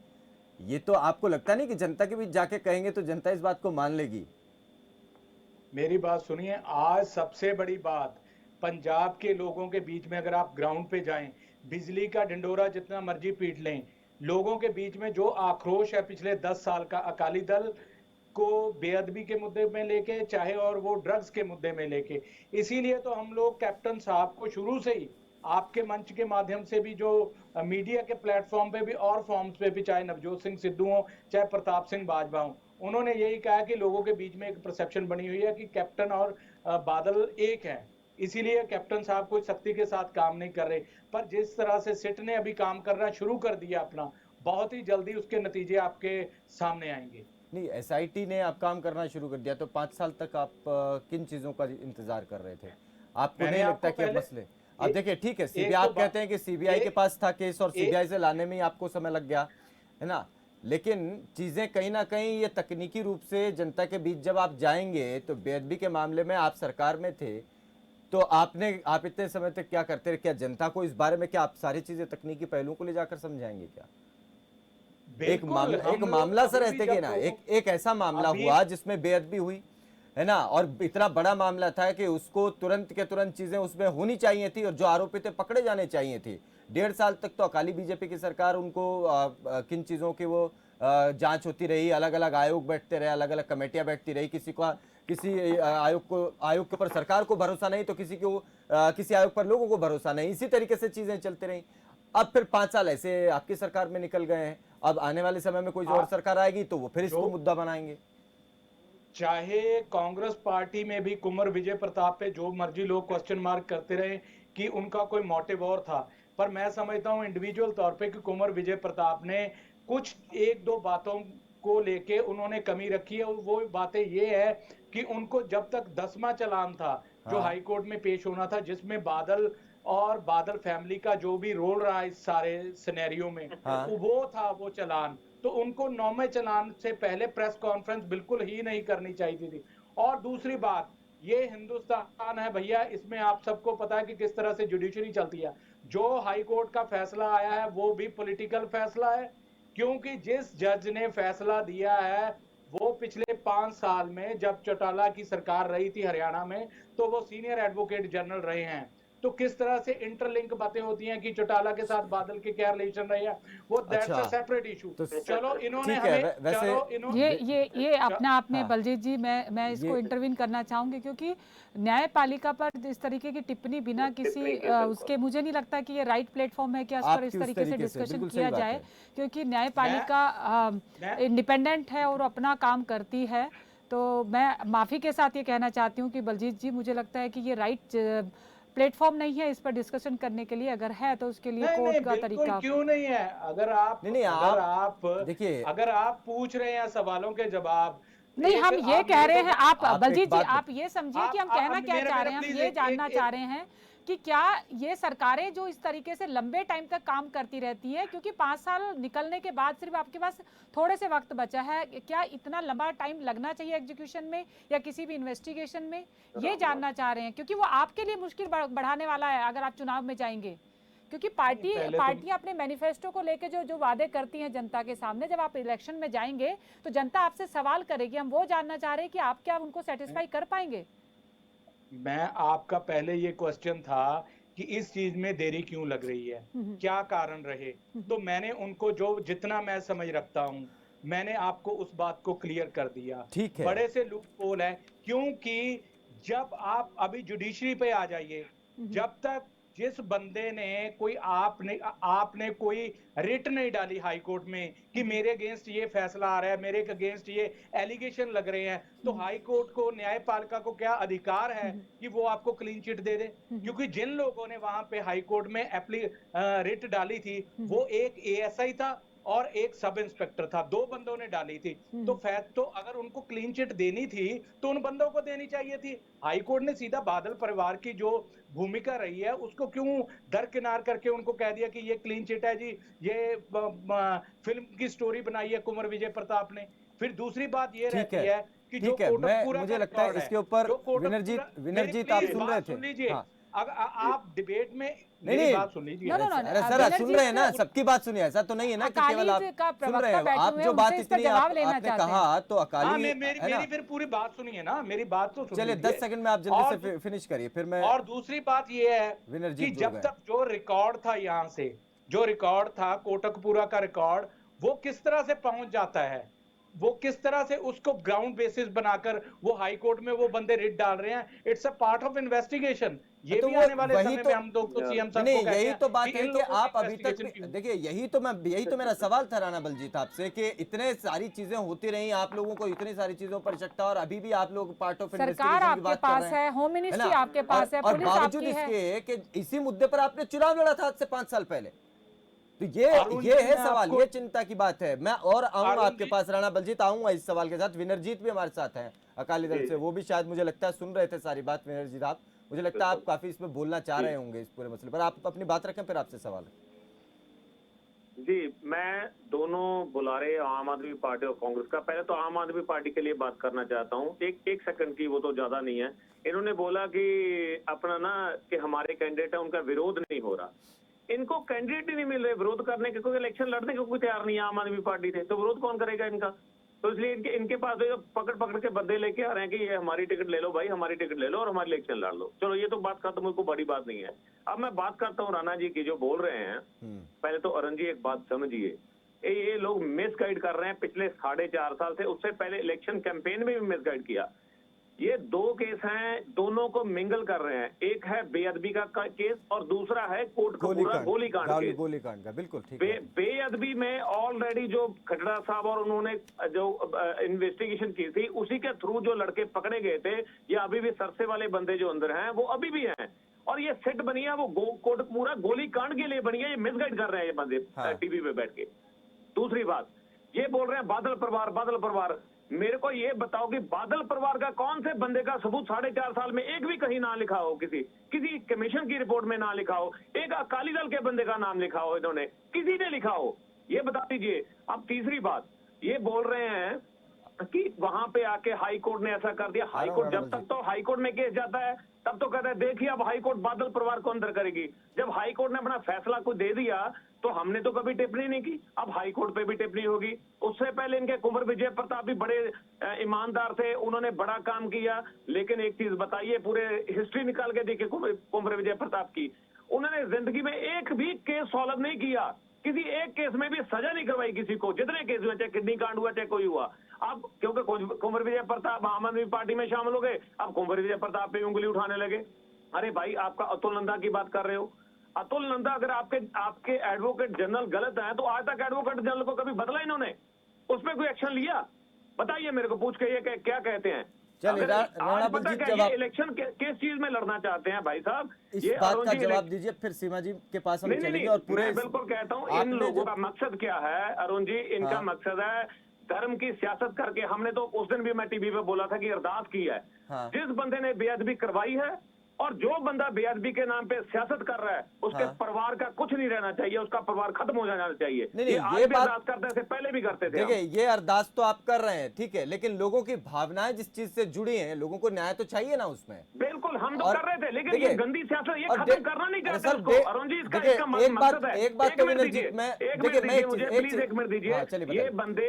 ये तो आपको लगता नहीं कि जनता के बीच जाके कहेंगे तो जनता इस बात को मान लेगी? मेरी बात सुनिए, आज सबसे बड़ी बात पंजाब के लोगों के बीच में, अगर आप ग्राउंड पे जाएं, बिजली का ढिंडोरा जितना मर्जी पीट लें, लोगों के बीच में जो आक्रोश है पिछले 10 साल का अकाली दल को बेअदबी के मुद्दे में लेके, चाहे और वो ड्रग्स के मुद्दे में लेके, इसीलिए तो हम लोग कैप्टन साहब को शुरू से ही आपके मंच के माध्यम से भी, जो मीडिया के प्लेटफॉर्म पे भी और फॉर्म्स पे भी, चाहे नवजोत सिंह सिद्धू हो चाहे प्रताप सिंह बाजवा हो, उन्होंने यही कहा कि लोगों के बीच में एक परसेप्शन बनी हुई है कि कैप्टन और बादल एक हैं, इसीलिए कैप्टन साहब कोई सख्ती के साथ काम नहीं कर रहे। पर जिस तरह से सिट ने अभी काम करना शुरू कर दिया अपना, बहुत ही जल्दी उसके नतीजे आपके सामने आएंगे। नहीं, एसआईटी ने अब काम करना शुरू कर दिया, तो 5 साल तक आप किन चीज़ों का इंतजार कर रहे थे? आपको नहीं लगता कि अब मसले, अब देखिए ठीक है, सीबीआई, आप कहते हैं कि सीबीआई के पास था केस और सीबीआई से लाने में ही आपको समय लग गया, है ना? लेकिन चीज़ें कहीं ना कहीं ये तकनीकी रूप से जनता के बीच जब आप जाएंगे, तो बेअदबी के मामले में आप सरकार में थे, तो आप इतने समय तक क्या करते रहे? क्या जनता को इस बारे में, क्या आप सारी चीज़ें तकनीकी पहलुओं को ले जाकर समझाएंगे क्या? एक मामला सर ऐसे कि ना, एक ऐसा मामला हुआ जिसमें बेअदबी हुई, है ना, और इतना बड़ा मामला था कि उसको तुरंत के तुरंत चीजें उसमें होनी चाहिए थी और जो आरोपी थे पकड़े जाने चाहिए थे। 1.5 साल तक तो अकाली बीजेपी की सरकार उनको किन चीजों की वो जांच होती रही, अलग अलग आयोग बैठते रहे, अलग अलग कमेटियां बैठती रही, किसी आयोग के ऊपर सरकार को भरोसा नहीं तो किसी आयोग पर लोगों को भरोसा नहीं, इसी तरीके से चीजें चलती रही। अब फिर 5 साल ऐसे आपकी सरकार में निकल गए हैं, अब आने वाले समय में कोई और सरकार आएगी तो वो फिर इसको मुद्दा बनाएंगे। चाहे कांग्रेस पार्टी में भी कुंवर विजय प्रताप पे जो मर्जी लोग क्वेश्चन मार्क करते रहे कि उनका कोई मोटिव और था, पर मैं समझता हूं इंडिविजुअल तौर पे कि कुंवर विजय प्रताप ने कुछ 1-2 बातों को लेके उन्होंने कमी रखी है, और वो बातें ये है कि उनको जब तक 10वां चालान था जो हाई कोर्ट में पेश होना था, जिसमें बादल और बादल फैमिली का जो भी रोल रहा इस सारे सिनेरियो में, वो था वो चालान, तो उनको 9वें चालान से पहले प्रेस कॉन्फ्रेंस बिल्कुल ही नहीं करनी चाहिए थी। और दूसरी बात, ये हिंदुस्तान है भैया, इसमें आप सबको पता है कि किस तरह से जुडिशरी चलती है। जो हाई कोर्ट का फैसला आया है वो भी पॉलिटिकल फैसला है, क्योंकि जिस जज ने फैसला दिया है वो पिछले 5 साल में जब चौटाला की सरकार रही थी हरियाणा में, तो वो सीनियर एडवोकेट जनरल रहे हैं। तो किस तरह से इंटरलिंक बातें होती हैं कि चौटाला के साथ बादल के क्या रिलेशन रहे हैं, वो दैट्स अ सेपरेट इशू। तो चलो इन्होंने ठीक है, हमें, वैसे चलो इन्होंने ये अपने आप में हाँ। बलजीत जी, मैं इसको इंटरवीन करना चाहूंगी, क्योंकि न्यायपालिका पर इस तरीके की टिप्पणी बिना किसी उसके, मुझे नहीं लगता कि ये राइट प्लेटफॉर्म है कि इस पर इस तरीके से डिस्कशन किया जाए, क्योंकि न्यायपालिका इंडिपेंडेंट है और अपना काम करती है। तो मैं माफ़ी के साथ ये कहना चाहती हूँ कि बलजीत जी, मुझे लगता है कि ये राइट प्लेटफॉर्म नहीं है इस पर डिस्कशन करने के लिए, अगर है तो उसके लिए नहीं कोर्ट नहीं का बिल्कुल तरीका। क्यों नहीं है। अगर आप नहीं, अगर आप देखिए, अगर आप पूछ रहे हैं सवालों के जवाब, नहीं, एक हम ये आप कह मेरे रहे को हैं, आप आप एक बलजीत जी बात आप ये समझिए कि हम आप कहना क्या मेरा चाह मेरा रहे हैं, हम प्लीज ये एक जानना एक चाह एक रहे हैं कि क्या ये सरकारें जो इस तरीके से लंबे टाइम तक काम करती रहती है, क्योंकि 5 साल निकलने के बाद सिर्फ आपके पास थोड़े से वक्त बचा है, क्या इतना लंबा टाइम लगना चाहिए एग्जीक्यूशन में या किसी भी इन्वेस्टिगेशन में, ये जानना चाह रहे हैं, क्योंकि वो आपके लिए मुश्किल बढ़ाने वाला है अगर आप चुनाव में जाएंगे, क्योंकि पहले तो पार्टियां अपने मैनिफेस्टो को लेके जो जो वादे करती हैं जनता के सामने, जब आप इलेक्शन में जाएंगे तो जनता आपसे सवाल करेगी। हम वो जानना चाह रहे हैं कि आप क्या उनको सेटिस्फाई कर पाएंगे। मैं आपका पहले ये क्वेश्चन था कि इस चीज में देरी क्यों लग रही है, क्या कारण रहे, तो मैंने उनको जो जितना मैं समझ रखता हूं मैंने आपको उस बात को क्लियर कर दिया। ठीक है। बड़े से लूप होल है, क्योंकि जब आप अभी जुडिशरी पे आ जाइए, जब तक जिस बंदे ने कोई आपने कोई रिट नहीं डाली हाई कोर्ट में कि मेरे अगेंस्ट ये फैसला आ रहा है, मेरे अगेंस्ट ये एलिगेशन लग रहे हैं, तो हाई कोर्ट को, न्यायपालिका को क्या अधिकार है कि वो आपको क्लीन चिट दे दे? क्योंकि जिन लोगों ने वहां पे हाई कोर्ट में रिट डाली थी वो एक एएसआई था और एक सब इंस्पेक्टर था, 2 बंदों ने डाली थी। तो अगर उनको क्लीन चिट देनी थी तो उन बंदों को देनी चाहिए थी। हाई कोर्ट ने सीधा बादल परिवार की जो भूमिका रही है उसको क्यों दरकिनार करके उनको कह दिया कि ये क्लीन चिट है जी, ये फिल्म की स्टोरी बनाई है कुंवर विजय प्रताप ने। फिर दूसरी बात ये रहती है कि जो ठीक है, मैं कोटकपुरा मुझे का लगता है रिकॉर्ड इसके ऊपर जो विनरजीत मेरी आप प्लीज सुन रहे बात थे। सुन लीजिए। हाँ। अगर आप डिबेट में नहीं, मेरी नहीं। बात सुन लीजिए। नो, नो, नो, अरे सर, विनरजीत सुन रहे हैं ना, को- सबकी बात सुनिए, ऐसा तो नहीं है ना कि केवल आप अकाली का सुन प्रवक्ता रहे हैं। बैठे आप हुए जो हैं, बात उनसे इस पर इतनी जवाब लेना आपने चाहते कहा तो हाँ, अकाली मेरी है ना। फिर पूरी बात सुनिए ना, मेरी बात तो सुन चलिए लीजिए। 10 सेकंड में आप और जल्दी से फिनिश करिए, फिर मैं। और दूसरी बात ये है विनरजीत कि जुड़ जब गए। तक जो रिकॉर्ड था यहाँ से, जो रिकॉर्ड था कोटकपुरा का रिकॉर्ड, वो किस तरह से पहुंच जाता है, वो किस तरह से उसको ग्राउंड बेसिस बनाकर वो हाई कोर्ट में वो बंदे रिट डाल रहे हैं। It's a part of investigation. ये तो भी वो आने वाले वही समय तो में हम लोग तो सीएम साहब नहीं, को कहेंगे यही तो बात कि है इन कि लोगों आप की अभी तक investigation क्यों? देखिए, यही तो मेरा सवाल था राणा बलजीत आपसे कि इतने सारी चीजें होती रही, आप लोगों को इतनी सारी चीजों पर शक था और अभी भी आप लोग पार्ट ऑफ सरकार इन्वेस्टिगेशन की आपके बात कर पास रहे हैं, है, होम है मिनिस्ट्री ना? आपके पास है, और पुलिस बावजूद आपकी है। इसके कि इसी मुद्दे पर आपने चुनाव लड़ा था आज से 5 साल पहले। तो अरुण ये जी, है मैं सवाल, आपको- ये चिंता की बात है। मैं और आऊंगा अरुण आपके जी- पास राणा बलजीत, आऊंगा इस सवाल के साथ। विनरजीत भी हमारे साथ हैं अकाली दल से, वो भी शायद मुझे लगता है सुन रहे थे सारी बात। विनरजीत आप, मुझे लगता है आप काफी इस पे बोलना चाह रहे होंगे इस पूरे मसले पर। आप अपनी बात रखें, फिर आपसे सवाल है। जी, मैं दोनों बुलारे आम आदमी पार्टी और कांग्रेस का, पहले तो आम आदमी पार्टी के लिए बात करना चाहता हूँ, एक सेकंड की, वो तो ज्यादा नहीं है। इन्होंने बोला कि अपना ना कि हमारे कैंडिडेट है उनका विरोध नहीं हो रहा। इनको कैंडिडेट ही नहीं मिल रहे विरोध करने के, क्योंकि इलेक्शन लड़ने को कोई तैयार नहीं है। आम आदमी पार्टी थे तो विरोध कौन करेगा इनका? तो इसलिए इनके पास तो पकड़ पकड़ के बंदे लेके आ रहे हैं कि ये हमारी टिकट ले लो भाई, हमारी टिकट ले लो और हमारी इलेक्शन लड़ लो। चलो ये तो बात खत्म, मुझको बड़ी बात नहीं है। अब मैं बात करता हूँ राणा जी की, जो बोल रहे हैं। पहले तो अरुण जी एक बात समझिए, ये लोग मिसगाइड कर रहे हैं पिछले 4.5 साल से। उससे पहले इलेक्शन कैंपेन में भी मिसगाइड किया। ये 2 केस हैं, दोनों को मिंगल कर रहे हैं। एक है बेअदबी का केस और दूसरा है कोटकपुरा गोलीकांड केस। गोलीकांड का, बिल्कुल ठीक है। बेअदबी में ऑलरेडी जो खटड़ा साहब और उन्होंने जो इन्वेस्टिगेशन की थी, उसी के थ्रू जो लड़के पकड़े गए थे, ये अभी भी सरसे वाले बंदे जो अंदर हैं वो अभी भी हैं। और ये सेट बनी है, वो कोटकपुरा गोलीकांड के लिए बनी है। ये मिसगाइड कर रहे हैं ये बंदे टीवी पे बैठ के। दूसरी बात, ये बोल रहे हैं बादल परिवार। मेरे को ये बताओ कि बादल परिवार का कौन से बंदे का सबूत 4.5 साल में एक भी कहीं ना लिखा हो, किसी कमीशन की रिपोर्ट में ना लिखा हो, एक अकाली दल के बंदे का नाम लिखा हो, इन्होंने किसी ने लिखा हो, ये बता दीजिए। अब तीसरी बात, ये बोल रहे हैं कि वहां पे आके हाई कोर्ट ने ऐसा कर दिया। हाई कोर्ट जब तक तो हाई कोर्ट में केस जाता है तब तो कहता है देखिए अब हाई कोर्ट बादल परिवार को अंदर करेगी। जब हाई कोर्ट ने अपना फैसला को दे दिया तो हमने तो कभी टिप्पणी नहीं की, अब हाई कोर्ट पे भी टिप्पणी होगी। उससे पहले इनके कुंवर विजय प्रताप भी बड़े ईमानदार थे, उन्होंने बड़ा काम किया। लेकिन एक चीज बताइए, पूरे हिस्ट्री निकाल के देखिए कुंवर विजय प्रताप की, उन्होंने जिंदगी में एक भी केस सॉल्व नहीं किया, किसी एक केस में भी सजा नहीं करवाई किसी को, जितने केस हुए, चाहे किडनी कांड हुआ चाहे कोई हुआ। अब क्योंकि कुंवर विजय प्रताप आम आदमी पार्टी में शामिल हो गए, अब कुंवर विजय प्रताप पे उंगली उठाने लगे। अरे भाई, आपका अतुल नंदा की बात कर रहे हो, अतुल नंदा अगर आपके एडवोकेट जनरल गलत है तो आज तक एडवोकेट जनरल को कभी बदला इन्होंने? उस पर कोई एक्शन लिया? बताइए मेरे को पूछ के, ये क्या कहते हैं? चलिए राणा पता बलजीत क्या, जवाब ये इलेक्शन किस चीज में लड़ना चाहते हैं भाई साहब? इस ये बात अरुण का जी जवाब दीजिए, फिर सीमा जी के पास हम चलेंगे। और पूरे मैं बिल्कुल कहता हूँ, इन आपने लोगों जो का मकसद क्या है अरुण जी? इनका हाँ। मकसद है धर्म की सियासत करके। हमने तो उस दिन भी मैं टीवी पे बोला था कि अरदास की है, हाँ। जिस बंदे ने बेअदबी करवाई है और जो बंदा बेअदबी के नाम पे सियासत कर रहा है, उसके हाँ। परिवार का कुछ नहीं रहना चाहिए, उसका परिवार खत्म हो जाना चाहिए। नहीं, ये ये आज भी बात- अरदास करते थे, पहले भी करते थे हम। देखिए ये अरदास तो आप कर रहे हैं, ठीक है, लेकिन लोगों की भावनाएं जिस चीज से जुड़ी हैं, लोगों को न्याय तो चाहिए ना उसमें। बिल्कुल हम तो और कर रहे थे, लेकिन देखिए, ये गंदी सियासत ये और खत्म दे- करना नहीं अरे चाहते सर, उसको। अरुण जी, इसका देखिए, इसका एक बात- मकसद है। एक बात एक तो मिनट विनोद जी, दीजिए, मैं- एक देखिए, मिनट मैं दीजिए एक मुझे, चीज- प्लीज एक मिनट दीजिए। हाँ, चलिए बताइए। ये बंदे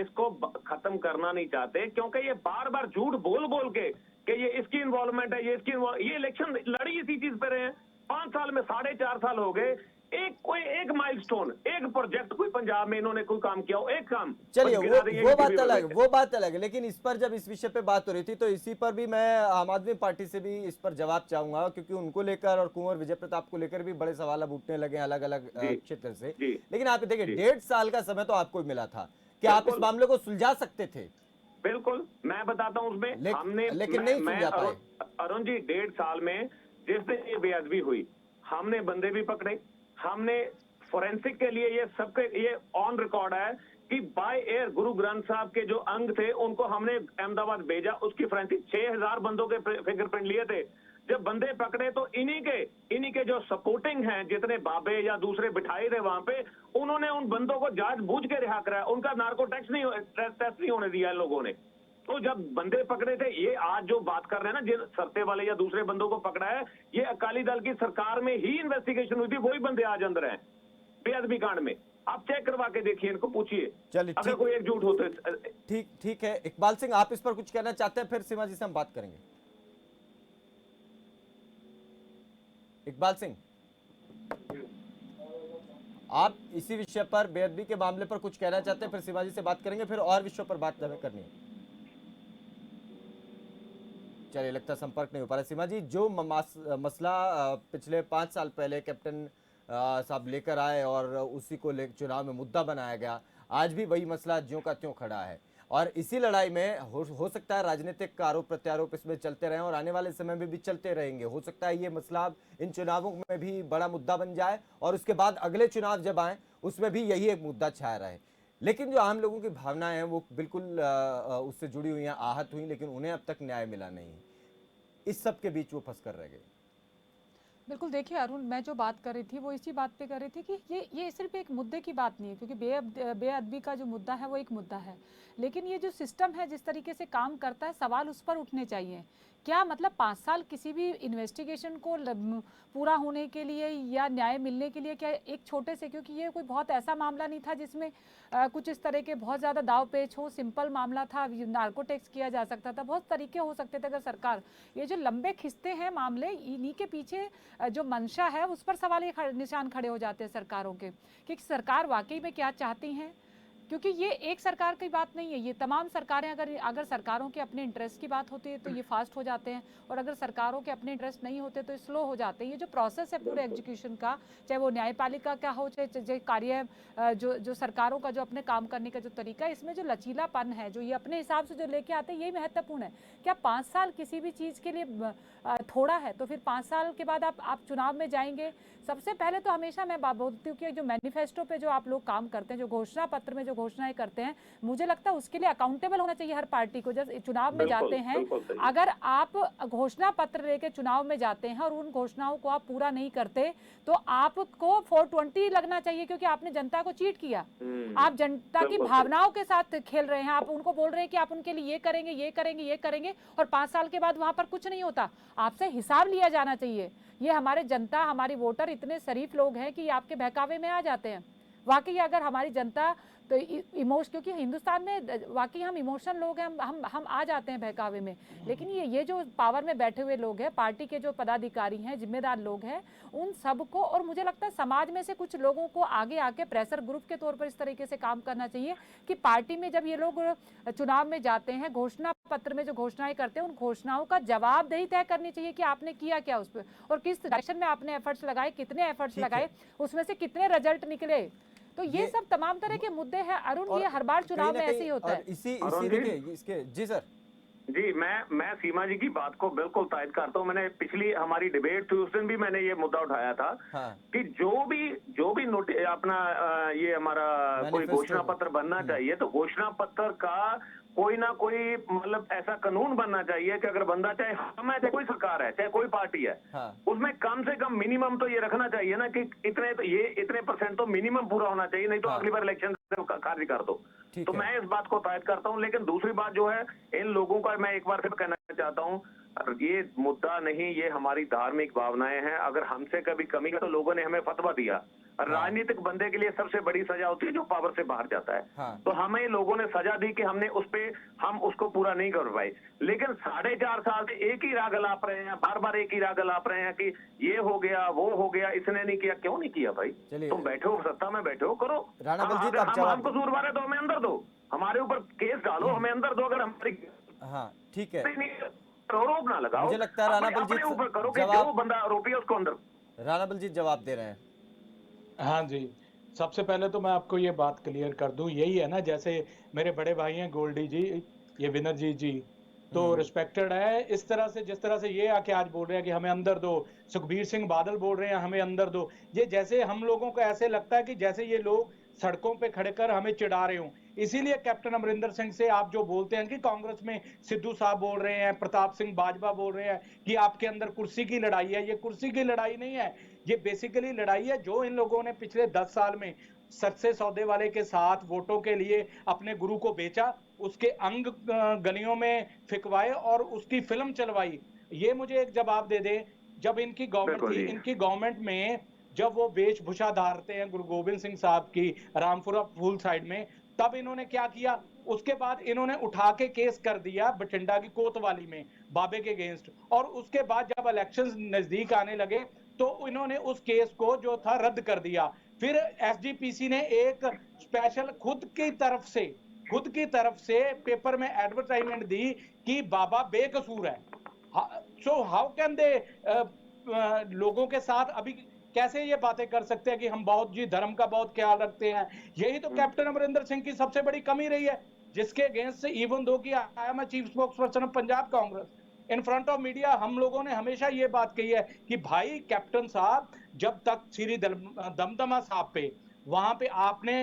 इसको खत्म करना नहीं चाहते, क्योंकि ये बार बार झूठ बोल बोल के कि ये इसकी इन्वॉल्वमेंट है, ये इसकी ये इलेक्शन लड़ी इसी चीज पे रहे हैं। 5 साल में 4.5 साल हो गए, एक माइलस्टोन, एक प्रोजेक्ट कोई पंजाब में इन्होंने कोई काम किया हो, एक काम। चलिए गिना देंगे वो कि बात टीवी अलग पे। है, वो बात अलग है। लेकिन इस पर जब इस विषय पे बात हो रही थी, तो इसी पर भी मैं आम आदमी पार्टी से भी इस पर जवाब चाहूंगा, क्योंकि उनको लेकर और कुंवर विजय प्रताप को लेकर भी बड़े सवाल अब उठने लगे अलग अलग जी, क्षेत्र से। जी, लेकिन आप देखिए, जी। 1.5 साल का समय तो आपको मिला था कि आप इस बिल्कुल। मामले को सुलझा सकते थे। बिल्कुल, मैं बताता हूँ उसमें हमने, लेकिन नहीं सुलझा पाए। अरुण जी, 1.5 साल में जिस दिन ये बेअदबी हुई, हमने बंदे भी पकड़े, हमने फोरेंसिक के लिए ये सबके ये ऑन रिकॉर्ड है कि बाय एयर गुरु ग्रंथ साहब के जो अंग थे उनको हमने अहमदाबाद भेजा, उसकी फोरेंसिक 6000 बंदों के फिंगरप्रिंट लिए थे। जब बंदे पकड़े तो इन्हीं के जो सपोर्टिंग हैं, जितने बाबे या दूसरे बिठाए थे वहां पे, उन्होंने उन बंदों को जानबूझ के रिहा कराया। उनका नार्को टेस्ट नहीं होने दिया इन लोगों ने। तो जब बंदे पकड़े थे, ये आज जो बात कर रहे हैं ना, जिन सरते वाले या दूसरे बंदों को पकड़ा है, ये अकाली दल की सरकार में ही इन्वेस्टिगेशन हुई थी, वही बंदे आज अंदर हैं बेअदबी कांड में। आप चेक करवा के देखिए, इनको पूछिए, चलिए, अगर ठीक- कोई एकजुट हो तो। ठीक है। इकबाल सिंह, आप इस पर कुछ कहना चाहते हैं, फिर सीमा जी से हम बात करेंगे। इकबाल सिंह, आप इसी विषय पर, बेअदबी के मामले पर कुछ कहना चाहते हैं, फिर सीमा जी से बात करेंगे, फिर और विषयों पर बात हमें करनी है। चलिए, लगता है संपर्क नहीं हो पा रहा। सीमा जी, जो मसला पिछले 5 साल पहले कैप्टन साहब लेकर आए और उसी को चुनाव में मुद्दा बनाया गया, आज भी वही मसला ज्यों का त्यों खड़ा है। और इसी लड़ाई में हो सकता है राजनीतिक आरोप प्रत्यारोप इसमें चलते रहें और आने वाले समय में भी चलते रहेंगे। हो सकता है ये मसला इन चुनावों में भी बड़ा मुद्दा बन जाए और उसके बाद अगले चुनाव जब आए उसमें भी यही एक मुद्दा छाया रहे। लेकिन जो आम लोगों की भावनाएं हैं वो बिल्कुल उससे जुड़ी हुई हैं, आहत हुई, लेकिन उन्हें अब तक न्याय मिला नहीं। इस सब के बीच वो फंस कर रह गए। बिल्कुल, देखिए अरुण, मैं जो बात कर रही थी वो इसी बात पे कर रही थी कि ये सिर्फ एक मुद्दे की बात नहीं है, क्योंकि बेअदबी का जो मुद्दा है वो एक मुद्दा है, लेकिन ये जो सिस्टम है जिस तरीके से काम करता है, सवाल उस पर उठने चाहिए। क्या मतलब 5 साल किसी भी इन्वेस्टिगेशन को पूरा होने के लिए या न्याय मिलने के लिए, क्या एक छोटे से, क्योंकि ये कोई बहुत ऐसा मामला नहीं था जिसमें कुछ इस तरह के बहुत ज़्यादा दाव पेच हो, सिंपल मामला था, नार्को टैक्स किया जा सकता था, बहुत तरीके हो सकते थे। अगर सरकार ये जो लंबे खिंचते हैं मामले, इन्हीं के पीछे जो मंशा है उस पर सवाल ये निशान खड़े हो जाते हैं सरकारों के, कि सरकार वाकई में क्या चाहती हैं। क्योंकि ये एक सरकार की बात नहीं है, ये तमाम सरकारें, अगर सरकारों के अपने इंटरेस्ट की बात होती है तो ये फास्ट हो जाते हैं, और अगर सरकारों के अपने इंटरेस्ट नहीं होते तो ये स्लो हो जाते हैं। ये जो प्रोसेस है पूरे एग्जीक्यूशन का, चाहे वो न्यायपालिका का हो, चाहे कार्य जो सरकारों का जो अपने काम करने का जो तरीका है, इसमें जो लचीलापन है, जो ये अपने हिसाब से जो लेके आते हैं, यही महत्वपूर्ण है। क्या 5 साल किसी भी चीज़ के लिए थोड़ा है? तो फिर 5 साल के बाद आप चुनाव में जाएंगे। सबसे पहले तो हमेशा मैं बात बोलती हूँ कि जो मैनिफेस्टो पे जो आप लोग काम करते हैं, जो घोषणा पत्र में जो घोषणाएं करते हैं, मुझे लगता है उसके लिए अकाउंटेबल होना चाहिए हर पार्टी को। जब चुनाव में जाते हैं, अगर आप घोषणा पत्र लेके चुनाव में जाते हैं और उन घोषणाओं को आप पूरा नहीं करते तो आपको 420 लगना चाहिए, क्योंकि आपने जनता को चीट किया। आप जनता की भावनाओं के साथ खेल रहे हैं, आप उनको बोल रहे हैं कि आप उनके लिए ये करेंगे, ये करेंगे, ये करेंगे, और 5 साल के बाद वहां पर कुछ नहीं होता। आपसे हिसाब लिया जाना चाहिए। ये हमारे जनता, हमारी वोटर इतने शरीफ लोग हैं कि ये आपके बहकावे में आ जाते हैं। वाकई अगर हमारी जनता तो क्योंकि हिंदुस्तान में वाकई हम इमोशनल लोग हैं, हम आ जाते हैं बहकावे में। लेकिन ये जो पावर में बैठे हुए लोग हैं, पार्टी के जो पदाधिकारी हैं, जिम्मेदार लोग हैं, उन सबको, और मुझे लगता है समाज में से कुछ लोगों को आगे आके प्रेशर ग्रुप के तौर पर इस तरीके से काम करना चाहिए कि पार्टी में जब ये लोग चुनाव में जाते हैं, घोषणा पत्र में जो घोषणाएं करते हैं, उन घोषणाओं का जवाबदेही तय करनी चाहिए कि आपने किया क्या उस पर, और किस डायरेक्शन में आपने एफर्ट्स लगाए, कितने एफर्ट्स लगाए, उसमें से कितने रिजल्ट निकले। तो ये सब तमाम तरह के मुद्दे हैं अरुण, ये हर बार चुनाव में ऐसे ही होता है। इसी देखिए इसके, जी सर। जी, मैं सीमा जी की बात को बिल्कुल तायद करता हूँ। मैंने पिछली हमारी डिबेट थी, उस दिन भी मैंने ये मुद्दा उठाया था हाँ। कि जो भी अपना ये हमारा कोई मैनिफेस्टो घोषणा पत्र बनना चाहिए, तो घोषणा पत्र का कोई ना कोई मतलब ऐसा कानून बनना चाहिए कि अगर बंदा, चाहे हम है, चाहे कोई सरकार है, चाहे कोई पार्टी है, हाँ। उसमें कम से कम मिनिमम तो ये रखना चाहिए ना कि इतने परसेंट तो मिनिमम पूरा होना चाहिए, नहीं तो हाँ। अगली बार इलेक्शन से खारिज कर दो। ठीक तो है। मैं इस बात को तायद करता हूं, लेकिन दूसरी बात जो है, इन लोगों का मैं एक बार फिर कहना चाहता हूं, ये मुद्दा नहीं, ये हमारी धार्मिक भावनाएं हैं। अगर हमसे कभी कमी है तो लोगों ने हमें फतवा दिया। राजनीतिक बंदे के लिए सबसे बड़ी सजा होती है जो पावर से बाहर जाता है। हाँ। तो हमें लोगों ने सजा दी कि हम उसको पूरा नहीं कर पाए। लेकिन 4.5 साल से एक ही राग अलाप रहे हैं, बार बार एक ही राग अलाप रहे हैं कि ये हो गया, वो हो गया, इसने नहीं किया। क्यों नहीं किया भाई? चलिए। तुम बैठे हो, सत्ता में बैठे हो, करो। राणा बलजीत, आप हम जवाब दो। कसूरवार है तो हमें अंदर दो, हमारे ऊपर केस डालो, हमें अंदर दो। अगर हमारी हाँ, ठीक है। आरोप ना लगाओ, मुझे लगता है राणा अपने बलजीत ऊपर करो कि जवाब, जो बंदा आरोपी है उसको अंदर। राणा बलजीत जवाब दे रहे हैं। हाँ जी, सबसे पहले तो मैं आपको ये बात क्लियर कर दूं, यही है ना, जैसे मेरे बड़े भाई हैं गोल्डी जी, ये विनरजीत जी, तो रिस्पेक्टेड है। इस तरह से, जिस तरह से ये आके आज बोल रहे हैं कि हमें अंदर दो, सुखबीर सिंह बादल बोल रहे हैं हमें अंदर दो, ये जैसे हम लोगों को ऐसे लगता है कि जैसे ये लोग सड़कों पे खड़े कर हमें चिढ़ा रहे हों। इसीलिए कैप्टन अमरिंदर सिंह से आप जो बोलते हैं कि कांग्रेस में सिद्धू साहब बोल रहे हैं, प्रताप सिंह बाजवा बोल रहे हैं कि आपके अंदर कुर्सी की लड़ाई है, ये कुर्सी की लड़ाई नहीं है, ये बेसिकली लड़ाई है जो इन लोगों ने पिछले 10 साल में सच्चे सौदे वाले के साथ वोटों के लिए अपने गुरु को बेचा, उसके अंग गलियों में फिकवाए और उसकी फिल्म चलवाई। ये मुझे एक जवाब दे दे, जब इनकी गवर्नमेंट बिल्कुल थी, जी। इनकी गवर्नमेंट में जब वो वेशभूषा धारते हैं गुरु गोविंद सिंह साहब की रामपुरा फूल साइड में, तब इन्होंने क्या किया? उसके बाद इन्होंने उठा के केस कर दिया बठिंडा की कोतवाली में बाबे के अगेंस्ट, और उसके बाद जब इलेक्शंस नजदीक आने लगे तो इन्होंने उस केस को जो था रद्द कर दिया। फिर एसजीपीसी ने एक स्पेशल खुद की तरफ से पेपर में एडवर्टाइजमेंट दी कि बाबा बेकसूर है। सो हाउ कैन दे लोगों के साथ अभी कैसे ये बातें कर सकते हैं कि हम बहुत जी धर्म का बहुत ख्याल रखते हैं? यही तो कैप्टन अमरिंदर सिंह की सबसे बड़ी कमी रही है, जिसके अगेंस्ट से इवन दो कि I am chief spokes person of Punjab Congress, in front of media हम लोगों ने हमेशा ये बात कही है कि भाई कैप्टन साहब, जब तक श्री दमदमा साहब पे वहां पे आपने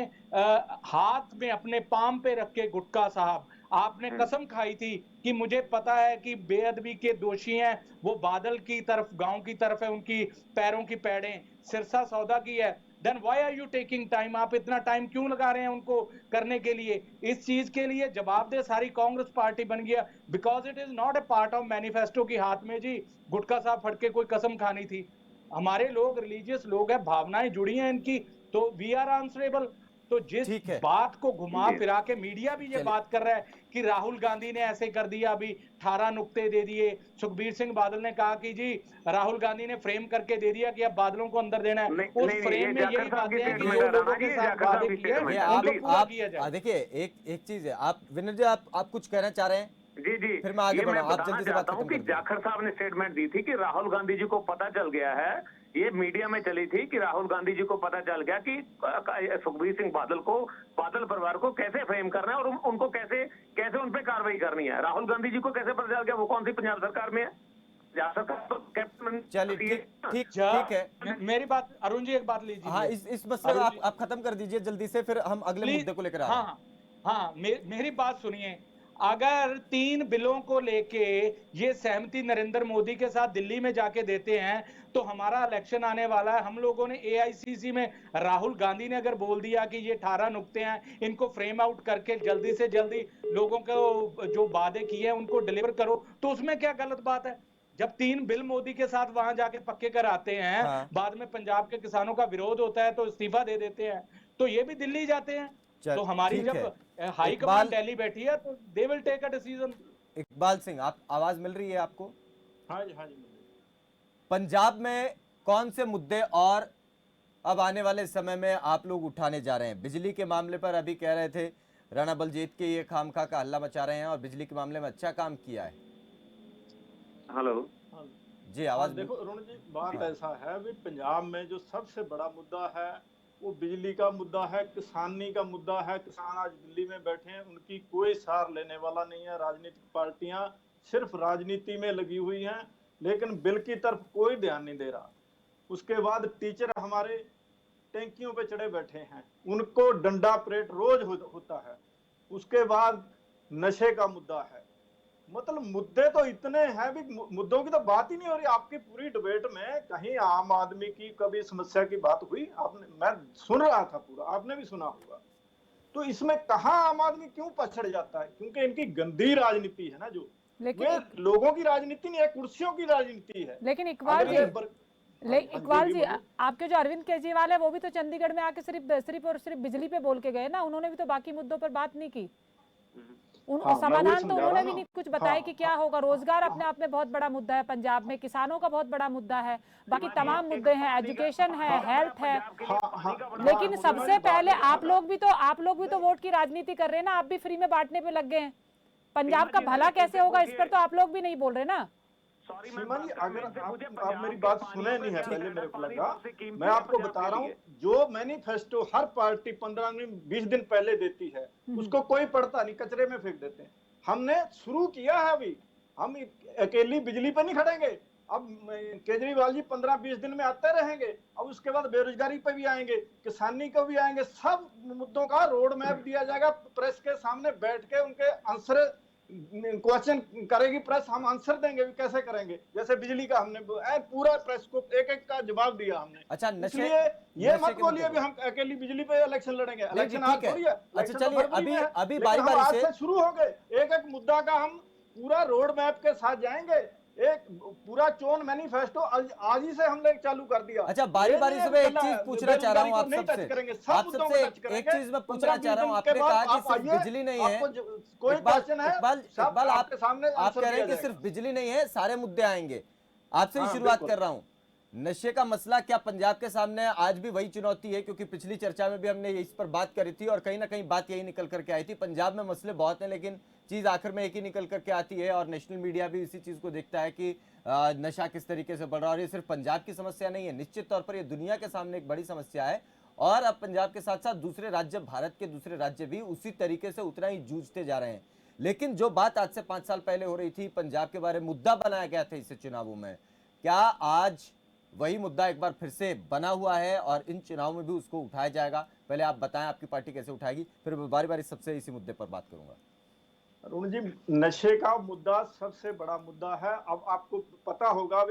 हाथ में अपने पाम पे रख के गुटका साहब आपने कसम खाई थी कि मुझे पता है कि बेअदबी के दोषी हैं वो बादल की तरफ, गांव की तरफ है, उनकी पैरों की पैड़ें, सिरसा सौदा की है, then why are you taking time? आप इतना टाइम क्यों लगा रहे हैं उनको करने के लिए? इस चीज के लिए जवाब दे सारी कांग्रेस पार्टी बन गया, because it is not a part of manifesto की हाथ में जी गुटका साहब फट के कोई कसम खानी थी। हमारे लोग रिलीजियस लोग हैं, भावनाएं जुड़ी हैं इनकी, तो वी आर आंसरेबल। तो जिस ठीक है। बात को घुमा जी। फिरा के मीडिया भी ये चलिए। बात कर रहा है कि राहुल गांधी ने ऐसे कर दिया, अभी 18 नुक्ते दे दिए, सुखबीर सिंह बादल ने कहा कि जी राहुल गांधी ने फ्रेम करके दे दिया कि अब बादलों को अंदर देना है। नहीं, उस नहीं, फ्रेम ये में जाखड़ यही साहब की बातें हैं कि स्टेटमेंट जो है, लोगों राणा के जी, साथ जाखड़ साहब वादे की किए स्टेटमेंट ये है, उनको प्लीज। पूरा किया जाए। देखिए, एक चीज है, आप विनर जी आप कुछ कहना चाह रहे हैं? जी जी, फिर मैं आगे ये बढ़ा, मैं आप बताना जल्दी से बात चाहता हूं खत्म कि कर दीजिए। जाखड़ साहब ने स्टेटमेंट दी थी कि राहुल गांधी जी को पता चल गया है, ये मीडिया में चली थी कि राहुल गांधी जी को पता चल गया कि सुखबीर सिंह बादल को, बादल परिवार को कैसे फ्रेम करना है और उनको कैसे कैसे उन पे कार्रवाई करनी है। राहुल गांधी जी को कैसे पता चल गया? वो कौन सी पंजाब सरकार में है? पंजाब सरकार तो कैप्टन। चलिए, ठीक है। मेरी बात अरुण जी, एक बात लीजिए। हाँ, इस मसले में अरुण जी आप खत्म कर दीजिए जल्दी से, फिर हम अगले प्लीज, मुद्दे को लेकर आ रहे हैं। हाँ हाँ, मेरी बात सुनिए। अगर 3 बिलों को लेके ये सहमति नरेंद्र मोदी के साथ दिल्ली में जाके देते हैं तो हमारा इलेक्शन आने वाला है। हम लोगों ने एआईसीसी में, राहुल गांधी ने अगर बोल दिया कि ये 18 नुक्ते हैं, इनको फ्रेम आउट करके जल्दी से जल्दी लोगों को जो वादे किए हैं उनको डिलीवर करो, तो उसमें क्या गलत बात है? जब 3 बिल मोदी के साथ वहां जाके पक्के कराते हैं, हाँ। बाद में पंजाब के किसानों का विरोध होता है तो इस्तीफा दे देते हैं, तो ये भी दिल्ली जाते हैं। तो हमारी ठीक जब है। हाई कमांड इकबाल दिल्ली बैठी है तो they will take a decision. Iqbal Singh, आप आवाज मिल रही है आपको? हाँ जी, हाँ जी। पंजाब में कौन से मुद्दे और अब आने वाले समय में आप लोग उठाने जा रहे हैं? बिजली के मामले पर अभी कह रहे थे राणा बलजीत के ये खामखा का हल्ला मचा रहे हैं और बिजली के मामले में अच्छा काम किया है। हेलो जी, आवाज देखो अरुण जी, बात ऐसा है भी पंजाब में जो सबसे बड़ा मुद्दा है वो बिजली का मुद्दा है, किसानी का मुद्दा है। किसान आज दिल्ली में बैठे हैं, उनकी कोई सार लेने वाला नहीं है। राजनीतिक पार्टियां सिर्फ राजनीति में लगी हुई हैं, लेकिन बिल की तरफ कोई ध्यान नहीं दे रहा। उसके बाद टीचर हमारे टैंकियों पे चढ़े बैठे हैं, उनको डंडा परेड रोज होता है। उसके बाद नशे का मुद्दा है। मतलब मुद्दे तो इतने हैं भी, मुद्दों की तो बात ही नहीं हो रही। आपकी पूरी डिबेट में कहीं आम आदमी की कभी समस्या की बात हुई? आपने, मैं सुन रहा था पूरा, आपने भी सुना होगा। तो इसमें कहाँ आम आदमी क्यों पछड़ जाता है? क्योंकि इनकी गंदी राजनीति है ना, जो वे लोगों की राजनीति नहीं है, कुर्सियों की राजनीति है। लेकिन इकबाल जी, इकबाल जी, आपके जो अरविंद केजरीवाल है वो भी तो चंडीगढ़ में आके सिर्फ और सिर्फ बिजली पे बोल के गए ना, उन्होंने भी तो बाकी मुद्दों पर बात नहीं की। समाधान तो उन्होंने भी नहीं कुछ बताया कि क्या होगा। रोजगार अपने आप में बहुत बड़ा मुद्दा है पंजाब में, किसानों का बहुत बड़ा मुद्दा है, बाकी तमाम मुद्दे हैं, एजुकेशन है, हेल्थ है। लेकिन सबसे पहले आप लोग भी तो वोट की राजनीति कर रहे हैं ना, आप भी फ्री में बांटने पे लग गए हैं। पंजाब का भला कैसे होगा इस पर तो आप लोग भी नहीं बोल रहे ना। सीमा जी, अगर आप मेरी बात सुने नहीं है, पहले मेरे को लगा, मैं आपको बता रहा हूँ, जो मैनिफेस्टो हर पार्टी 15-20 दिन पहले देती है, उसको कोई पढ़ता नहीं, कचरे में फेंक देते हैं। हमने शुरू किया है अभी, हम अकेली बिजली पे नहीं खड़ेंगे। अब केजरीवाल जी 15-20 दिन में आते रहेंगे, अब उसके बाद बेरोजगारी पे भी आएंगे, किसानी को भी आएंगे, सब मुद्दों का रोड मैप दिया जाएगा। प्रेस के सामने बैठ के उनके आंसर क्वेश्चन करेगी प्रेस, हम आंसर देंगे भी कैसे करेंगे। जैसे बिजली का हमने पूरा प्रेस को एक एक का जवाब दिया हमने। अच्छा, इसलिए ये मत बोलिए भी हम अकेली बिजली पे इलेक्शन लड़ेंगे। इलेक्शन आज थोड़ी है। अच्छा चलिए, अभी बारी बारी से शुरू हो गए, एक एक मुद्दा का हम पूरा रोड मैप के साथ जाएंगे। एक पूरा चोन मैनिफेस्टो आज ही से हमने चालू कर दिया। अच्छा, बारी बारी से मैं एक चीज पूछना चाह रहा हूँ आप सबसे एक चीज मैं पूछना चाह रहा हूँ। आपने कहा कि सिर्फ बिजली नहीं है, कोई क्वेश्चन है इकबाल आपके सामने आप कह रहे हैं कि सिर्फ बिजली नहीं है, सारे मुद्दे आएंगे। आपसे ही शुरुआत कर रहा हूँ। नशे का मसला क्या पंजाब के सामने आज भी वही चुनौती है? क्योंकि पिछली चर्चा में भी हमने इस पर बात करी थी और कहीं ना कहीं बात यही निकल करके आई थी, पंजाब में मसले बहुत हैं लेकिन चीज आखिर में एक ही निकल करके आती है। और नेशनल मीडिया भी इसी चीज को देखता है कि नशा किस तरीके से बढ़ रहा है। और ये सिर्फ पंजाब की समस्या नहीं है, निश्चित तौर पर ये दुनिया के सामने एक बड़ी समस्या है। और अब पंजाब के साथ साथ दूसरे राज्य, भारत के दूसरे राज्य भी उसी तरीके से उतना ही जूझते जा रहे हैं। लेकिन जो बात आज से 5 साल पहले हो रही थी, पंजाब के बारे में मुद्दा बनाया गया था इस चुनावों में, क्या आज वही मुद्दा एक बार फिर से बना हुआ है और इन चुनाव में भी उसको उठाया जाएगा? पहले आप बताएं आपकी पार्टी कैसे उठाएगी, फिर बारी बारी सबसे इसी मुद्दे पर बात करूंगा। अरुण जी, नशे का मुद्दा सबसे बड़ा मुद्दा है। अब आपको पता होगा,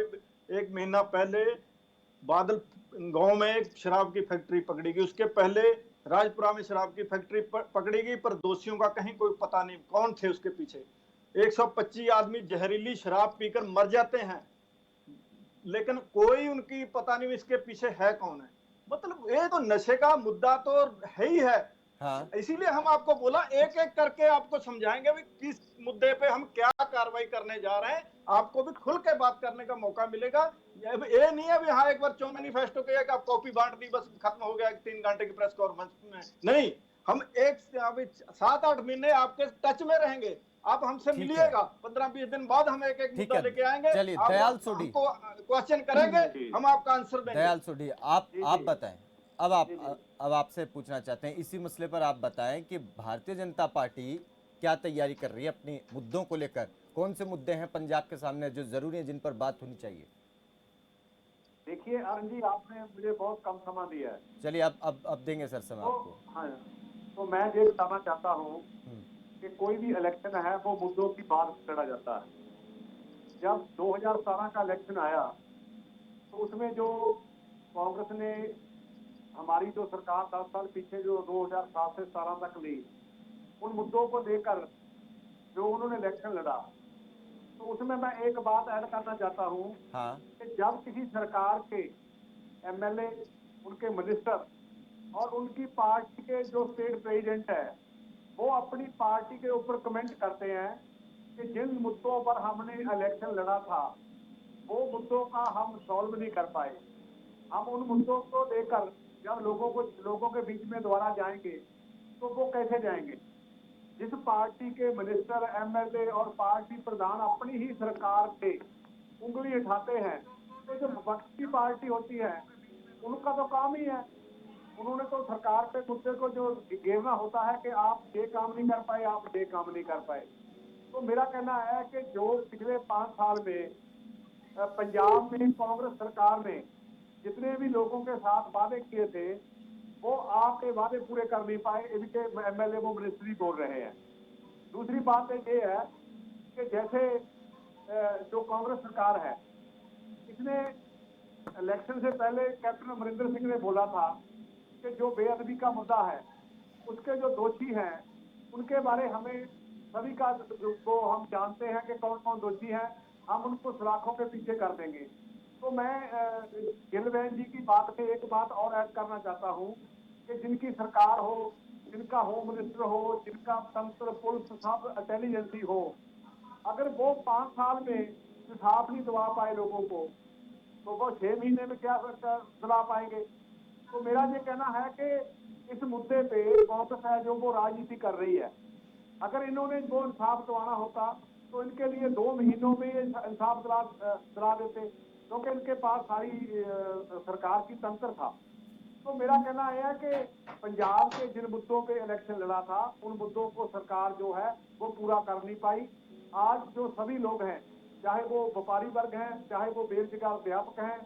एक महीना पहले बादल गांव में एक शराब की फैक्ट्री पकड़ी गई, उसके पहले राजपुरा में शराब की फैक्ट्री पकड़ी गई, पर दोषियों का कहीं कोई पता नहीं कौन थे उसके पीछे। 125 आदमी जहरीली शराब पीकर मर जाते हैं, लेकिन कोई उनकी पता नहीं इसके पीछे है कौन है। मतलब ये तो नशे का मुद्दा तो है ही है। हाँ। इसीलिए हम आपको बोला एक एक करके आपको समझाएंगे भी किस मुद्दे पे हम क्या कार्रवाई करने जा रहे हैं। आपको भी खुल के बात करने का मौका मिलेगा। ये नहीं है भी हाँ एक बार चो मैनिफेस्टो किया कि आप कॉपी बांट दी बस खत्म हो गया 3 घंटे की प्रेस कॉन्फ्रेंस में। नहीं, हम 7-8 महीने आपके टच में रहेंगे। आप हमसे मिलिएगा, 15-20 दिन बाद हम एक एक मुद्दा लेके आएंगे। चलिए दयाल सोढ़ी क्वेश्चन करेंगे, हम आपका आंसर देंगे। दयाल सोढ़ी आप बताएं, अब आपसे पूछना चाहते हैं इसी मसले पर। आप बताएं कि भारतीय जनता पार्टी क्या तैयारी कर रही है अपने मुद्दों को लेकर? कौन से मुद्दे हैं पंजाब के सामने जो जरूरी है, जिन पर बात होनी चाहिए? देखिए अरुण जी, आपने मुझे बहुत कम समय दिया है। चलिए अब देंगे सर समय आपको। हाँ, तो मैं ये बताना चाहता हूँ कि कोई भी इलेक्शन है वो मुद्दों की बात लड़ा जाता है। जब 2017 का इलेक्शन आया तो उसमें जो कांग्रेस ने हमारी जो सरकार 10 साल पीछे जो 2007 से 17 तक ली, उन मुद्दों को लेकर जो उन्होंने इलेक्शन लड़ा, तो उसमें मैं एक बात ऐड करना चाहता हूँ। हाँ। कि जब किसी सरकार के एमएलए, उनके मिनिस्टर और उनकी पार्टी के जो स्टेट प्रेसिडेंट है, वो अपनी पार्टी के ऊपर कमेंट करते हैं कि जिन मुद्दों पर हमने इलेक्शन लड़ा था वो मुद्दों का हम सॉल्व नहीं कर पाए, हम उन मुद्दों को लेकर जब लोगों के बीच में दोबारा जाएंगे तो वो कैसे जाएंगे? जिस पार्टी के मिनिस्टर, एमएलए और पार्टी प्रधान अपनी ही सरकार पे उंगली उठाते हैं, तो जो विपक्षी पार्टी होती है उनका तो काम ही है उन्होंने तो सरकार पे मुद्दे को जो घेरना होता है कि आप ये काम नहीं कर पाए, आप ये काम नहीं कर पाए। तो मेरा कहना है कि जो पिछले 5 साल में पंजाब में कांग्रेस सरकार ने जितने भी लोगों के साथ वादे किए थे, वो आपके वादे पूरे कर नहीं पाए। इनके एमएलए वो मिनिस्ट्री बोल रहे हैं। दूसरी बात ये है कि जैसे जो कांग्रेस सरकार है, इसने इलेक्शन से पहले कैप्टन अमरिंदर सिंह ने बोला था कि जो बेअदबी का मुद्दा है, उसके जो दोषी हैं, उनके बारे हमें सभी का को हम जानते हैं कि कौन कौन दोषी हैं, हम उनको सलाखों के पीछे कर देंगे। तो मैं गिल बहन जी की बात में एक बात और ऐड करना चाहता हूँ कि जिनकी सरकार हो, जिनका होम मिनिस्टर हो, जिनका तंत्र पुलिस सब इंटेलिजेंसी हो, अगर वो 5 साल में इंसाफ नहीं दिला पाए लोगों को, तो वो 6 महीने में क्या दिला पाएंगे। तो मेरा ये कहना है कि इस मुद्दे पे कांग्रेस है जो वो राजनीति कर रही है। अगर इन्होंने वो इंसाफ दिलाना होता तो इनके लिए 2 महीनों में ये इंसाफ दिला देते, क्योंकि इनके पास सारी सरकार की तंत्र था। तो मेरा कहना है कि पंजाब के जिन मुद्दों पे इलेक्शन लड़ा था, उन मुद्दों को सरकार जो है वो पूरा कर नहीं पाई। आज जो सभी लोग हैं, चाहे वो व्यापारी वर्ग हैं, चाहे वो बेरोजगार अध्यापक हैं,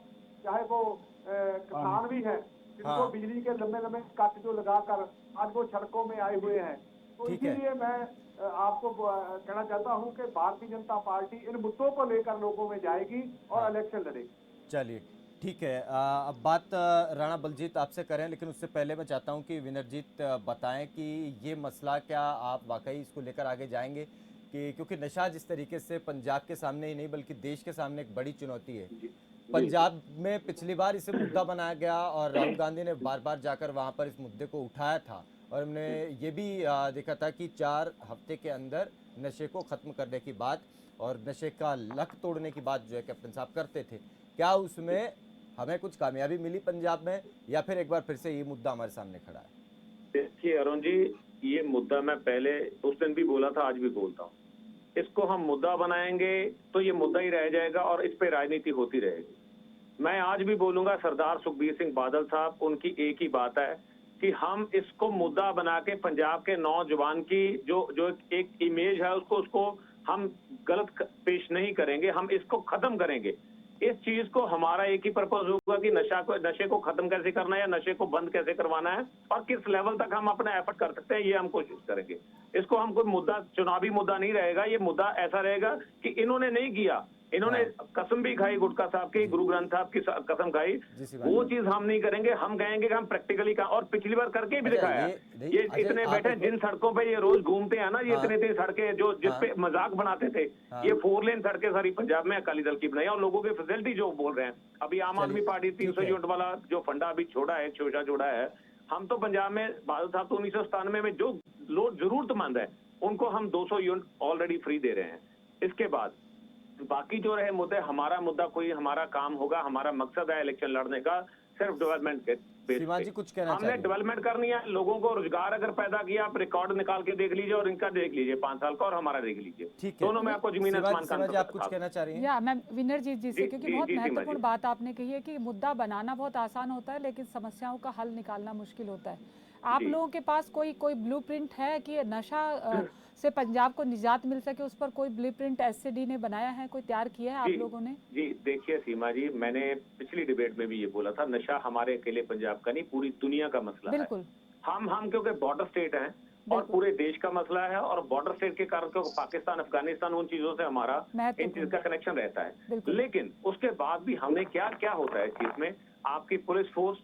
चाहे वो किसान भी हैं, जिनको बिजली के लंबे लंबे कट जो लगाकर आज वो सड़कों में आए हुए हैं। तो इसीलिए मैं आपको कहना चाहता हूं कि भारतीय जनता पार्टी इन मुद्दों को लेकर लोगों में जाएगी और इलेक्शन लड़ेगी। चलिए ठीक है। अब बात राणा बलजीत आपसे करें, लेकिन उससे पहले मैं चाहता हूं कि विनरजीत बताएं कि ये मसला क्या आप वाकई इसको लेकर आगे जाएंगे, कि क्योंकि नशा जिस तरीके से पंजाब के सामने ही नहीं बल्कि देश के सामने एक बड़ी चुनौती है। पंजाब में पिछली बार इसे मुद्दा बनाया गया और राहुल गांधी ने बार बार जाकर वहां पर इस मुद्दे को उठाया था, और हमने ये भी देखा था कि 4 हफ्ते के अंदर नशे को ख़त्म करने की बात और नशे का लक तोड़ने की बात जो है कैप्टन साहब करते थे। क्या उसमें हमें कुछ कामयाबी मिली पंजाब में, या फिर एक बार फिर से ये मुद्दा हमारे सामने खड़ा है? देखिए अरुण जी, ये मुद्दा मैं पहले उस दिन भी बोला था, आज भी बोलता हूँ, इसको हम मुद्दा बनाएंगे तो ये मुद्दा ही रह जाएगा और इस पे राजनीति होती रहेगी। मैं आज भी बोलूंगा, सरदार सुखबीर सिंह बादल साहब, उनकी एक ही बात है कि हम इसको मुद्दा बना के पंजाब के नौजवान की जो एक इमेज है उसको हम गलत पेश नहीं करेंगे, हम इसको खत्म करेंगे। इस चीज को हमारा एक ही पर्पज होगा कि नशे को खत्म कैसे करना है या नशे को बंद कैसे करवाना है और किस लेवल तक हम अपना एफर्ट कर सकते हैं, ये हम कोशिश करेंगे। इसको हम कोई मुद्दा, चुनावी मुद्दा नहीं रहेगा, ये मुद्दा ऐसा रहेगा कि इन्होंने नहीं किया, इन्होंने कसम भी खाई, गुटका साहब की, गुरु ग्रंथ साहब की कसम खाई, वो चीज हम नहीं करेंगे। हम कहेंगे कि हम प्रैक्टिकली का, और पिछली बार करके भी दिखाया। ये इतने बैठे जिन सड़कों पे ये रोज घूमते हैं ना, ये इतनी सड़कें जो जिसपे मजाक बनाते थे, ये 4 लेन सड़कें सारी पंजाब में अकाली दल की बनाई और लोगों की फैसिलिटी जो बोल रहे हैं। अभी आम आदमी पार्टी 300 यूनिट वाला जो फंडा अभी छोड़ा है, शोषा जोड़ा है, हम तो पंजाब में बादल साहब तो 1997 में जो लोग जरूरतमंद है उनको हम 200 यूनिट ऑलरेडी फ्री दे रहे हैं। इसके बाद बाकी जो रहे मुद्दे, हमारा मुद्दा कोई हमारा काम होगा, हमारा मकसद है इलेक्शन लड़ने का सिर्फ डेवलपमेंट के सीमा जी कुछ कहना हमने डेवलपमेंट करनी है, लोगों को रोजगार अगर पैदा किया, आप रिकॉर्ड निकाल के देख लीजिए और इनका देख लीजिए 5 साल का और हमारा देख लीजिए, दोनों में आपको जमीन आसमान का अंतर। आप कुछ कहना चाह रही हैं? या मैं विनरजीत जी से, क्योंकि बहुत महत्वपूर्ण बात आपने कही है कि मुद्दा बनाना बहुत आसान होता है लेकिन समस्याओं का हल निकालना मुश्किल होता है। आप लोगों के पास कोई ब्लूप्रिंट है कि नशा से पंजाब को निजात मिल सके, उस पर कोई ब्लूप्रिंट एससीडी ने बनाया है, कोई तैयार किया है आप लोगों ने? जी देखिए सीमा जी, मैंने पिछली डिबेट में भी ये बोला था, नशा हमारे अकेले पंजाब का नहीं, पूरी दुनिया का मसला है। बिल्कुल। हम क्योंकि बॉर्डर स्टेट हैं और पूरे देश का मसला है, और बॉर्डर स्टेट के कारण पाकिस्तान, अफगानिस्तान, उन चीजों से हमारा इन चीज का कनेक्शन रहता है। लेकिन उसके बाद भी हमने क्या होता है इस चीज में, आपकी पुलिस फोर्स,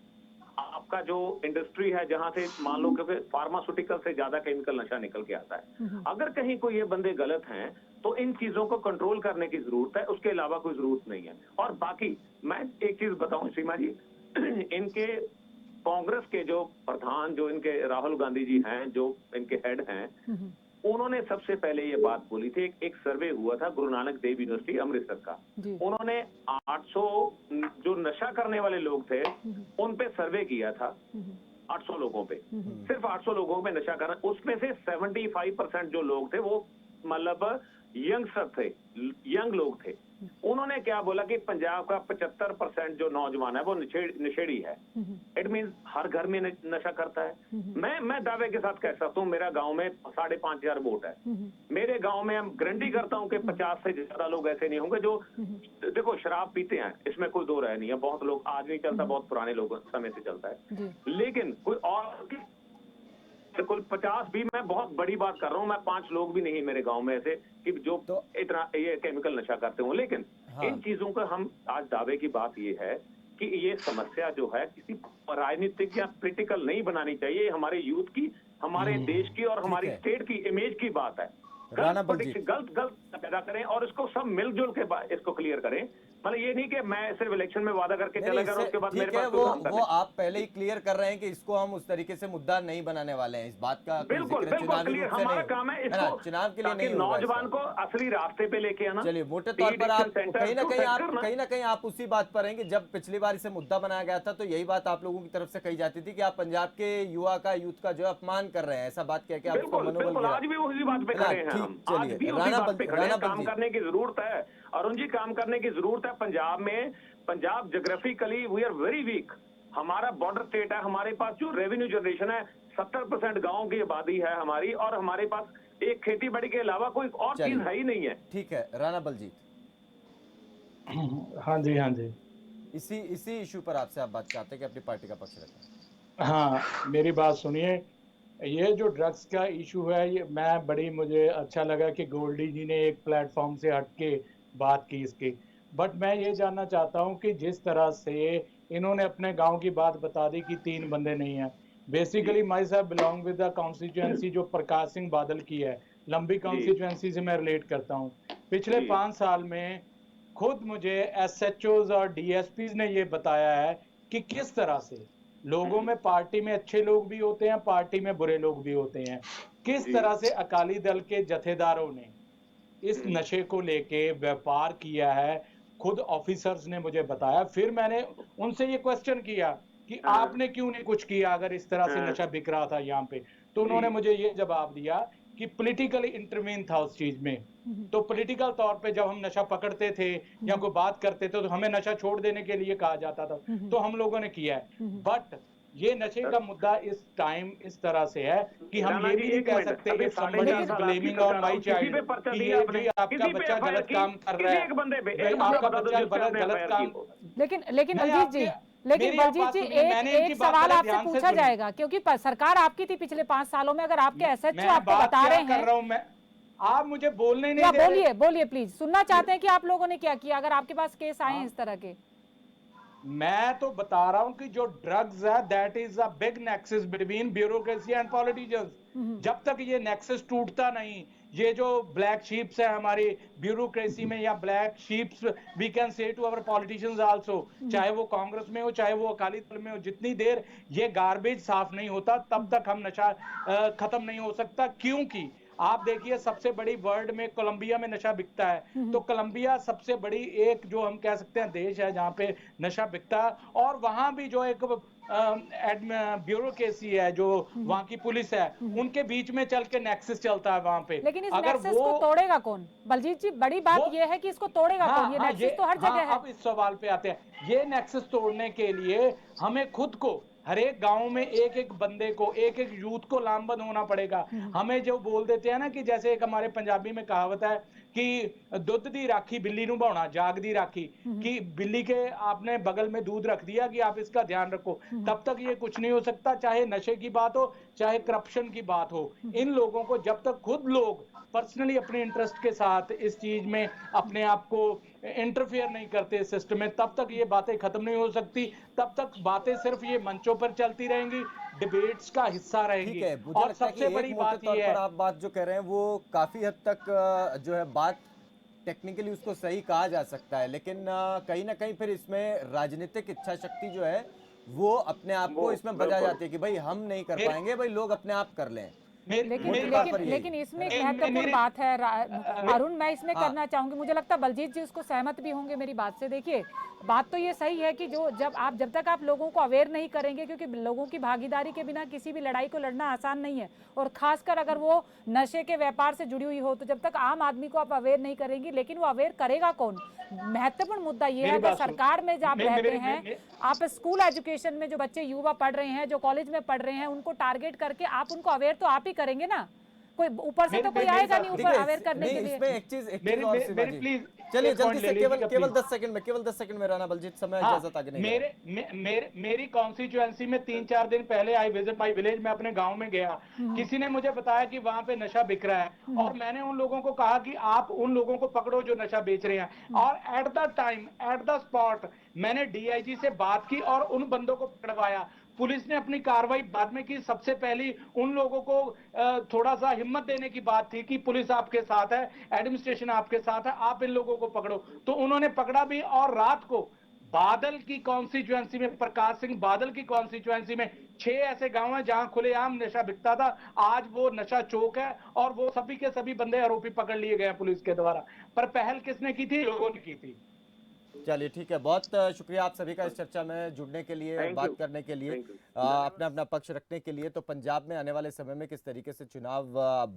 आपका जो इंडस्ट्री है जहां से मान लो क्योंकि फार्मास्यूटिकल से ज्यादा केमिकल नशा निकल के आता है, अगर कहीं कोई ये बंदे गलत हैं तो इन चीजों को कंट्रोल करने की जरूरत है, उसके अलावा कोई जरूरत नहीं है। और बाकी मैं एक चीज बताऊं सीमा जी, इनके कांग्रेस के जो प्रधान, जो इनके राहुल गांधी जी हैं, जो इनके हेड हैं, उन्होंने सबसे पहले ये बात बोली थी। एक सर्वे हुआ था गुरु नानक देव यूनिवर्सिटी अमृतसर का, उन्होंने 800 जो नशा करने वाले लोग थे उन पे सर्वे किया था, 800 लोगों पे, सिर्फ 800 लोगों पे नशा करना, उसमें से 75% जो लोग थे वो मतलब यंगस्टर थे, यंग लोग थे, उन्होंने क्या बोला कि पंजाब का 75% जो नौजवान है वो नशेड़ी है। इट मीन्स हर घर में नशा करता है। मैं दावे के साथ कह सकता हूँ, मेरा गांव में 5,500 वोट है। मेरे गांव में हम गारंटी करता हूँ कि 50 से ज्यादा लोग ऐसे नहीं होंगे जो, देखो, शराब पीते हैं, इसमें कोई दो राय नहीं है। बहुत लोग आज नहीं चलता, बहुत पुराने लोग समय से चलता है, लेकिन कोई और कुल 50 भी, मैं बहुत बड़ी बात कर रहा हूँ, मैं 5 लोग भी नहीं मेरे गांव में ऐसे कि जो तो इतना ये केमिकल नशा करते हो। लेकिन इन चीजों का हम आज दावे की बात ये है कि ये समस्या जो है किसी राजनीतिक या पॉलिटिकल नहीं बनानी चाहिए। हमारे यूथ की, हमारे देश की और हमारी स्टेट की इमेज की बात है। गलत पैदा करें और इसको सब मिलजुल के इसको क्लियर करें। मतलब ये नहीं कि मैं सिर्फ इलेक्शन में वादा करके चला गया उसके बाद मेरे पास वो आप पहले ही क्लियर कर रहे हैं कि इसको हम उस तरीके से मुद्दा नहीं बनाने वाले हैं। इस बात का बिल्कुल क्लियर, हमारा काम है इसको चुनाव के लिए नहीं, नौजवान को असली रास्ते पे लेके आना। चलिए, मोटे तौर पर आप कहीं ना कहीं आप उसी बात पर हैं कि जब पिछली बार इसे मुद्दा बनाया गया था तो यही बात आप लोगों की तरफ से कही जाती थी कि आप पंजाब के युवा का, यूथ का जो अपमान कर रहे हैं, ऐसा बात कह के आपको मनोबल। आज भी उसी बात पे खड़े हैं हम, आज भी उसी बात पे खड़े हैं। काम करने की जरूरत है अरुण जी, काम करने की जरूरत है। पंजाब में, Punjab geographically we are very weak. हमारा बॉर्डर स्टेट है, हमारे पास जो रेवेन्यू जनरेशन है 70% गांव की आबादी है हमारी, और हमारे पास एक खेती बाड़ी के अलावा कोई और चीज है ही नहीं है। ठीक है राणा बलजीत। हाँ जी, हाँ जी, इसी इशू पर आपसे आप बात चाहते हैं कि अपनी पार्टी का पक्ष रखें। हाँ, मेरी बात सुनिए। ये जो ड्रग्स का इशू है, ये मुझे अच्छा लगा कि गोल्डी जी ने एक प्लेटफॉर्म से हटके बात की इसकी। बट मैं ये जानना चाहता हूँ कि जिस तरह से इन्होंने अपने गांव की बात बता दी कि 3 बंदे नहीं हैं। बेसिकली माई साहब बिलोंग विद द कॉन्स्टिट्यूएंसी जो प्रकाश सिंह बादल की है, लंबी कॉन्स्टिट्यूएंसी से मैं रिलेट करता हूँ। पिछले 5 साल में खुद मुझे SHOs और DSPs ने ये बताया है कि किस तरह से लोगों में, पार्टी में अच्छे लोग भी होते हैं, पार्टी में बुरे लोग भी होते हैं। किस तरह से अकाली दल के जथेदारों ने इस नशे को लेके व्यापार किया है, खुद ऑफिसर्स ने मुझे बताया। फिर मैंने उनसे ये क्वेश्चन किया कि आपने क्यों नहीं कुछ किया अगर इस तरह से नशा बिक रहा था यहाँ पे। तो उन्होंने मुझे ये जवाब दिया कि पॉलिटिकली इंटरवीन था उस चीज में। तो पॉलिटिकल तौर पे जब हम नशा पकड़ते थे या कोई बात करते थे तो हमें नशा छोड़ देने के लिए कहा जाता था, तो हम लोगों ने किया है। बट ये नशे का मुद्दा इस टाइम इस तरह से है कि हम ये भी नहीं कह सकते कि somebody is blaming on my child कि ये जी आपका बच्चा गलत काम कर रहा है, आपका बच्चा गलत काम। लेकिन बलजीत जी, एक सवाल आपसे पूछा जाएगा, क्योंकि सरकार आपकी थी पिछले 5 सालों में। अगर आपके SHO आपको बता रहे हैं, आप मुझे बोलने नहीं दे रहे। बोलिए प्लीज, सुनना चाहते हैं कि आप लोगों ने क्या किया अगर आपके पास केस आए हैं इस तरह के। मैं तो बता रहा हूं कि जो ड्रग्स है that is a big nexus between bureaucracy and politicians. जब तक ये नेक्सस टूटता नहीं, ये जो ब्लैक शीप्स है हमारी ब्यूरोक्रेसी में, या black sheeps we can say to our politicians also, चाहे वो कांग्रेस में हो चाहे वो अकाली दल में हो, जितनी देर ये गार्बेज साफ नहीं होता तब तक हम नशा खत्म नहीं हो सकता। क्योंकि आप देखिए सबसे बड़ी वर्ल्ड में कोलंबिया में नशा बिकता है, तो कोलंबिया सबसे बड़ी एक जो हम कह सकते हैं देश है जहां पे नशा बिकता है, और वहां भी जो एक ब्यूरोक्रेसी है, जो वहां की पुलिस है, उनके बीच में चल के नेक्सस चलता है वहां पे। लेकिन इस नेक्सस को तोड़ेगा कौन बलजीत जी? बड़ी बात ये है कि इसको तोड़ेगा कौन? ये नेक्सस तो हर जगह है। अब इस सवाल पे आते हैं। ये नेक्सस तोड़ने के लिए हमें खुद को, हर एक गांव में एक एक बंदे को, एक एक यूथ को लामबंद होना पड़ेगा। हमें जो बोल देते हैं ना कि जैसे एक हमारे पंजाबी में कहावत है कि दुध दी राखी बिल्ली नु भाउना, जाग दी राखी, कि बिल्ली के आपने बगल में दूध रख दिया कि आप इसका ध्यान रखो, तब तक ये कुछ नहीं हो सकता। चाहे नशे की बात हो, चाहे करप्शन की बात हो, इन लोगों को जब तक खुद लोग पर्सनली अपने इंटरेस्ट के साथ इस चीज में अपने आप को इंटरफेयर नहीं करते सिस्टम में, तब तक ये बातें खत्म नहीं हो सकती। तब तक बातें सिर्फ ये मंचों पर चलती रहेंगी, डिबेट्स का हिस्सा रहेंगी। और सबसे बड़ी बात ये है, आप बात जो कह रहे हैं वो काफी हद तक जो है बात टेक्निकली उसको सही कहा जा सकता है, लेकिन कहीं ना कहीं फिर इसमें राजनीतिक इच्छा शक्ति जो है वो अपने आप को इसमें बजा जाती है कि भाई हम नहीं कर पाएंगे, भाई लोग अपने आप कर लें। लेकिन मेरी बात पर लेकिन इसमें एक मेरी- महत्वपूर्ण मेरी- बात है अरुण, मैं इसमें हाँ। करना चाहूंगी, मुझे लगता है बलजीत जी उसको सहमत भी होंगे मेरी बात से। देखिए, बात तो ये सही है कि जब तक आप लोगों को अवेयर नहीं करेंगे, क्योंकि लोगों की भागीदारी के बिना किसी भी लड़ाई को लड़ना आसान नहीं है, और खासकर अगर वो नशे के व्यापार से जुड़ी हुई हो, तो जब तक आम आदमी को आप अवेयर नहीं करेंगे, लेकिन वो अवेयर करेगा कौन? महत्वपूर्ण मुद्दा ये है, मेरी अगर बात सुन- सरकार में जब आप मे- रहते मेरी- हैं, मे- आप स्कूल एजुकेशन में जो बच्चे युवा पढ़ रहे हैं, जो कॉलेज में पढ़ रहे हैं, उनको टारगेट करके आप उनको अवेयर तो आप ही करेंगे ना, कोई ऊपर से तो कोई मेरी आएगा बात नहीं सुनिए। ऊपर देखिए, अवेयर करने नहीं, के लिए। इसमें एक चीज मेरी- और मेरी- सीमा मेरी जी। प्लीज चलिए एक जल्दी point से ले लीजिएगा, केवल प्लीज। 10 सेकंड में, केवल 10 सेकंड में रहना बलजीत, समय हाँ, इजाजत आगे नहीं जा रहा। मेरी कॉन्स्टिट्यूएंसी में 3-4 दिन पहले आई विजिट माई विलेज में अपने गांव में गया, किसी ने मुझे बताया कि वहां पे नशा बिक रहा है, और मैंने उन लोगों को कहा कि आप उन लोगों को पकड़ो जो नशा बेच रहे हैं, और at the time at the spot मैंने डीआईजी से बात की और उन बंदों को पकड़वाया। पुलिस ने अपनी कार्रवाई बाद में की। सबसे पहली उन लोगों को थोड़ा सा हिम्मत देने की बात थी कि पुलिस आपके साथ है, एडमिनिस्ट्रेशन आपके साथ है, आप इन लोगों को पकड़ो, तो उन्होंने पकड़ा भी। और रात को बादल की कॉन्स्टिट्यूएंसी में, प्रकाश सिंह बादल की कॉन्स्टिट्यूएंसी में 6 ऐसे गांव हैं जहां खुलेआम नशा बिकता था। आज वो नशा चौक है, और वो सभी के सभी बंदे आरोपी पकड़ लिए गए पुलिस के द्वारा। पर पहल किसने की थी? लोगों ने की थी। चलिए ठीक है, बहुत शुक्रिया आप सभी का इस चर्चा में जुड़ने के लिए, Thank बात you. करने के लिए, Thank you. अपना अपना पक्ष रखने के लिए। तो पंजाब में आने वाले समय में किस तरीके से चुनाव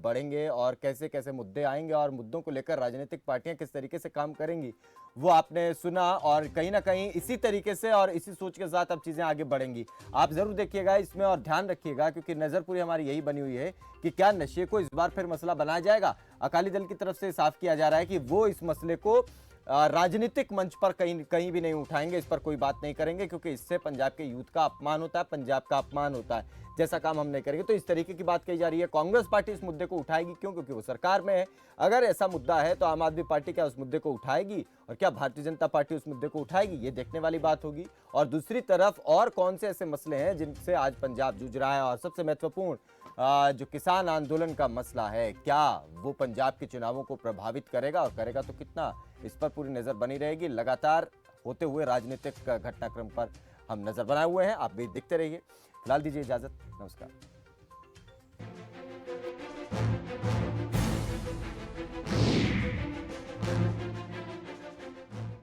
बढ़ेंगे और कैसे कैसे मुद्दे आएंगे और मुद्दों को लेकर राजनीतिक पार्टियां किस तरीके से काम करेंगी, वो आपने सुना, और कहीं ना कहीं इसी तरीके से और इसी सोच के साथ अब चीज़ें आगे बढ़ेंगी। आप ज़रूर देखिएगा इसमें और ध्यान रखिएगा, क्योंकि नज़र पूरी हमारी यही बनी हुई है कि क्या नशे को इस बार फिर मसला बनाया जाएगा। अकाली दल की तरफ से साफ किया जा रहा है कि वो इस मसले को राजनीतिक मंच पर कहीं भी नहीं उठाएंगे, इस पर कोई बात नहीं करेंगे, क्योंकि इससे पंजाब के यूथ का अपमान होता है, पंजाब का अपमान होता है, जैसा काम हम नहीं करेंगे। तो इस तरीके की बात कही जा रही है। कांग्रेस पार्टी इस मुद्दे को उठाएगी क्यों? क्योंकि वो सरकार में है। अगर ऐसा मुद्दा है तो आम आदमी पार्टी क्या उस मुद्दे को उठाएगी, और क्या भारतीय जनता पार्टी उस मुद्दे को उठाएगी, ये देखने वाली बात होगी। और दूसरी तरफ और कौन से ऐसे मसले हैं जिनसे आज पंजाब जूझ रहा है, और सबसे महत्वपूर्ण जो किसान आंदोलन का मसला है, क्या वो पंजाब के चुनावों को प्रभावित करेगा, और करेगा तो कितना, इस पर पूरी नजर बनी रहेगी। लगातार होते हुए राजनीतिक घटनाक्रम पर हम नजर बनाए हुए हैं, आप भी देखते रहिए। फिलहाल दीजिए इजाजत, नमस्कार।